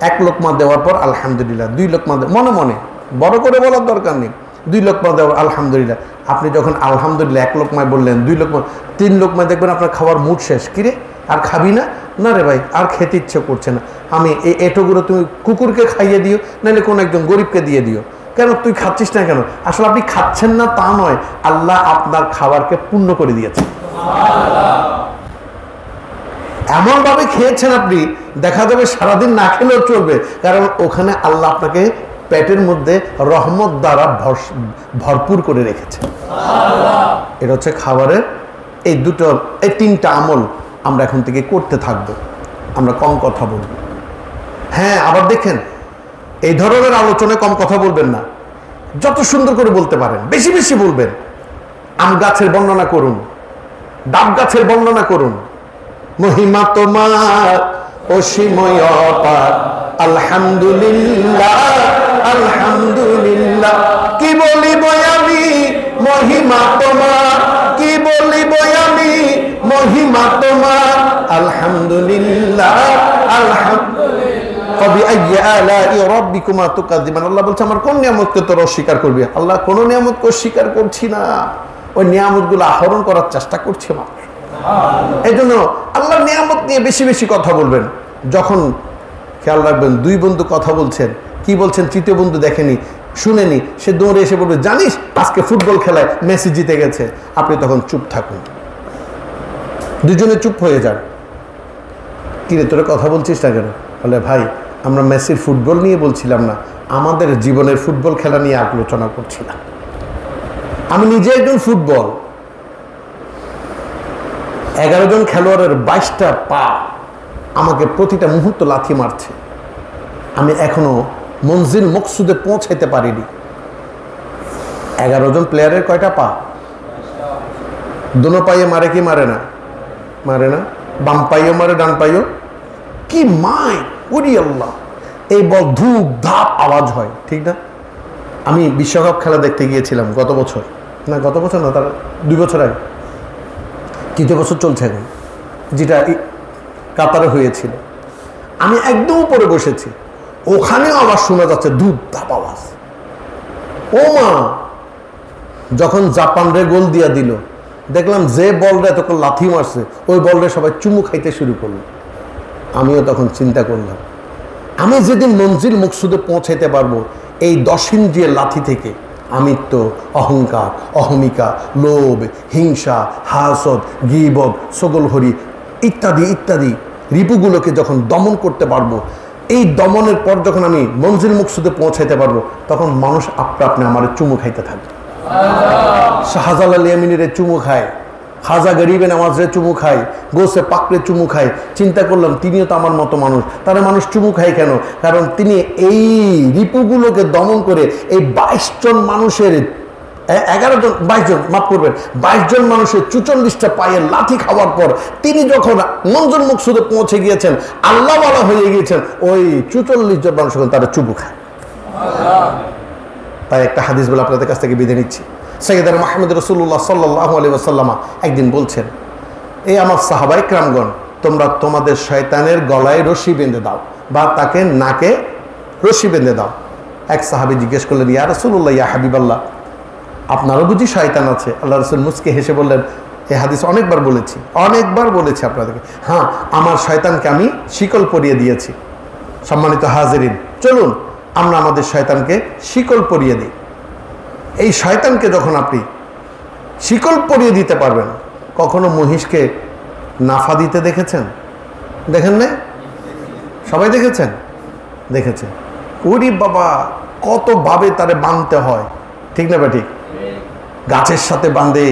1 লোকমা দেওয়ার পর আলহামদুলিল্লাহ, 2 লোকমা মনে মনে, বড় করে বলার দরকার নেই, 2 লোকমা দেওয়ার আলহামদুলিল্লাহ। আপনি যখন আলহামদুলিল্লাহ 1 লোকমায় বললেন, 2 লোকমা, 3 লোকমায় দেখবেন আপনার খাওয়ার মুড শেষ। কিরে আর খাবি না? না রে ভাই আর খেতে ইচ্ছে করছে না, আমি এই এটোগুলো তুমি কুকুরকে খাইয়ে দিও, নাহলে কোনো একজন গরিবকে দিয়ে দিও। কেন তুই খাচ্ছিস না কেন? আসলে আপনি খাচ্ছেন না তা নয়, আল্লাহ আপনার খাবারকে পূর্ণ করে দিয়েছে। এমন ভাবে খেয়েছেন আপনি, দেখা যাবে সারাদিন না খেলেও চলবে, কারণ ওখানে আল্লাহ আপনাকে পেটের মধ্যে রহমত দ্বারা ভরপুর করে রেখেছে। এটা হচ্ছে খাবারের এই 3টা আমল আমরা এখন থেকে করতে থাকবো। আমরা কম কথা বলব। হ্যাঁ, আবার দেখেন এই ধরনের আলোচনায় কম কথা বলবেন না, যত সুন্দর করে বলতে পারেন বেশি বেশি বলবেন। আম গাছের বর্ণনা করুন, ডাব গাছের বর্ণনা করুন, মহিমা তোমার অসীময় অপার, আলহামদুলিল্লাহ আলহামদুলিল্লাহ। কি বলিব আমি মহিমা তোমার, কি বলিব আমি মহিমা তোমার, আলহামদুলিল্লাহ আলহামদুলিল্লাহ। আল্লাহ বলছে আমার কোন নিয়ামতকে তোর অস্বীকার করবি? আল্লাহ কোন নিয়ামতকে অস্বীকার করছি না, ওই নিয়ামতগুলো আহরণ করার চেষ্টা করছে মানুষ। এই জন্য আল্লাহর নিয়ামত নিয়ে বেশি বেশি কথা বলবেন। যখন খেয়াল রাখবেন 2 বন্ধু কথা বলছেন, কি বলছেন তৃতীয় বন্ধু দেখেনি, শুনেনি, সে দৌড়ে এসে বলবে জানিস আজকে ফুটবল খেলায় মেসি জিতে গেছে। আপনি তখন চুপ থাকুন, দুজনে চুপ হয়ে যান। কিরে তোরা কথা বলছিস না কেন? বলে ভাই আমরা মেসির ফুটবল নিয়ে বলছিলাম না, আমাদের জীবনের ফুটবল খেলা নিয়ে আলোচনা করছিলাম। আমি নিজে একজন ফুটবল, 11 জন খেলোয়াড়ের 22টা পা আমাকে প্রতিটা মুহূর্ত লাথি মারছে। আমি এখনো মঞ্জিল মকসুদে পৌঁছাইতে পারিনি। 11 জন প্লেয়ারের কয়টা পা? দোনো পায়ে মারে কি মারে না? মারে না। বাম পাইও মারে, ডান পাইও। কি মাই ওরে আল্লাহ! এই বল ধূপ ধাপ আওয়াজ হয়, ঠিক না? আমি বিশ্বকাপ খেলা দেখতে গিয়েছিলাম গত বছর না, তার 2 বছর আগে, 3 বছর চলছে এখন, যেটা কাতারে হয়েছিল। আমি একদম উপরে বসেছি, ওখানেও আওয়াজ শোনা যাচ্ছে, ধূপ ধাপ আওয়াজ। ও মা! যখন জাপান রে গোল দিয়া দিল, দেখলাম যে বলটা তখন লাথি মারছে ওই বলটা সবাই চুমু খাইতে শুরু করলো। আমিও তখন চিন্তা করলাম, আমি যেদিন মঞ্জিল মকসুদে পৌঁছাইতে পারবো এই 10 ইন্দ্রিয়ের লাথি থেকে, আমিত্ব, অহংকার, অহমিকা, লোভ, হিংসা, হাসদ, গীবত, সগলহরি ইত্যাদি ইত্যাদি রিপুগুলোকে যখন দমন করতে পারবো, এই দমনের পর যখন আমি মঞ্জিল মকসুদে পৌঁছাইতে পারবো, তখন মানুষ আপনি আমার চুমু খাইতে থাকবে। শাহজালাল ইয়ামিনের চুমু খায়, খাজা গরিবে নামাজরে চুমু খায়, গোসে পাকড়ে চুমু খায়। চিন্তা করলাম তিনিও তো আমার মতো মানুষ, তারা মানুষ চুমু খায় কেন? কারণ তিনি এই রিপুগুলোকে দমন করে এই 22 জন মানুষের 22 জন মাফ করবেন 22 জন মানুষের 44টা পায়ের লাথি খাওয়ার পর তিনি যখন মঞ্জিল মকসুদে পৌঁছে গিয়েছেন, আল্লাহ ওয়ালা হয়ে গিয়েছেন, ওই 44 জন মানুষ তারা চুমু খায়। তাই একটা হাদিস বলে আপনাদের কাছ থেকে বিদায় নিচ্ছি। সাইয়েদনা মুহাম্মদ রাসূলুল্লাহ সাল্লাল্লাহু আলাইহি ওয়াসাল্লাম একদিন বলছেন, এই আমার সাহাবায়ে কেরামগণ, তোমরা তোমাদের শয়তানের গলায় রশি বেঁধে দাও বা তাকে নাকে রশি বেঁধে দাও। এক সাহাবী জিজ্ঞেস করলেন, ইয়া রাসূলুল্লাহ, ইয়া হাবিবাল্লাহ, আপনারও বুঝি শয়তান আছে? আল্লাহ রাসূল মুচকে হেসে বললেন, এই হাদিস অনেকবার বলেছি আপনাদেরকে, হ্যাঁ আমার শয়তানকে আমি শিকল পরিয়ে দিয়েছি। সম্মানিত হাজিরিন, চলুন আমরা আমাদের শয়তানকে শিকল পরিয়ে দিই। এই শয়তানকে যখন আপনি শিকল পরিয়ে দিতে পারবেন, কখনো মহিষকে নাফা দিতে দেখেছেন? দেখেন নাই? সবাই দেখেছেন? দেখেছেন। ওরে বাবা, কতভাবে তারে বাঁধতে হয়, ঠিক না ঠিক? গাছের সাথে বাঁধে,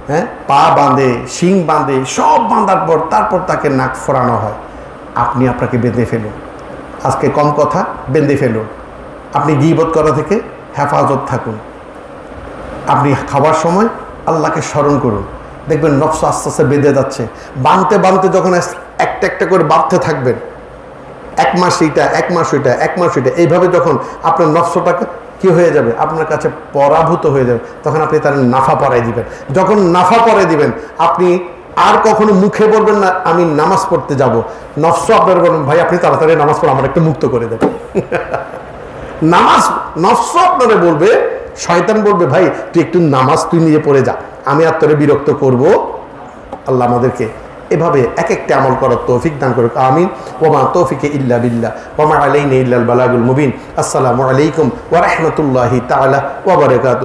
হ্যাঁ, পা বাঁধে, শিং বাঁধে, সব বাঁধার পর তারপর তাকে নাক ফোরানো হয়। আপনি আপনাকে বেঁধে ফেলুন, আজকে কম কথা, বেঁধে ফেলুন। আপনি গীবত করা থেকে হেফাজত থাকুন। আপনি খাবার সময় আল্লাহকে স্মরণ করুন, দেখবেন নফস আস্তে আস্তে বেঁধে যাচ্ছে। বাঁধতে বাঁধতে যখন একটা একটা করে বাঁধতে থাকবেন, 1 মাস এইটা, 1 মাস ওইটা, 1 মাস ওইটা, এইভাবে যখন আপনার নফসটাকে কি হয়ে যাবে, আপনার কাছে পরাভূত হয়ে যাবে, তখন আপনি তার নাফা পরাই দিবেন। যখন নাফা পরাই দিবেন, আপনি আর কখনো মুখে বলবেন না আমি নামাজ পড়তে যাব, নফস আপনার বলবেন ভাই আপনি তাড়াতাড়ি নামাজ পড়ে আমার একটু মুক্ত করে দেবেন। নফস আপনারা বলবে, শয়তান বলবে ভাই তুই একটু নামাজ তুই নিজে পড়ে যা, আমি আর তোরে বিরক্ত করব। আল্লাহ আমাদেরকে এভাবে এক একটা আমল করার তৌফিক দান করুক, আমিন। ওমা তৌফিকে ইল্লা বিল্লাহ, ওমা আলাইনা ইল্লাল বালাগুল মুবিন। আসসালামু আলাইকুম ওয়া রাহমাতুল্লাহি তাআলা ওয়া বারাকাতুহু।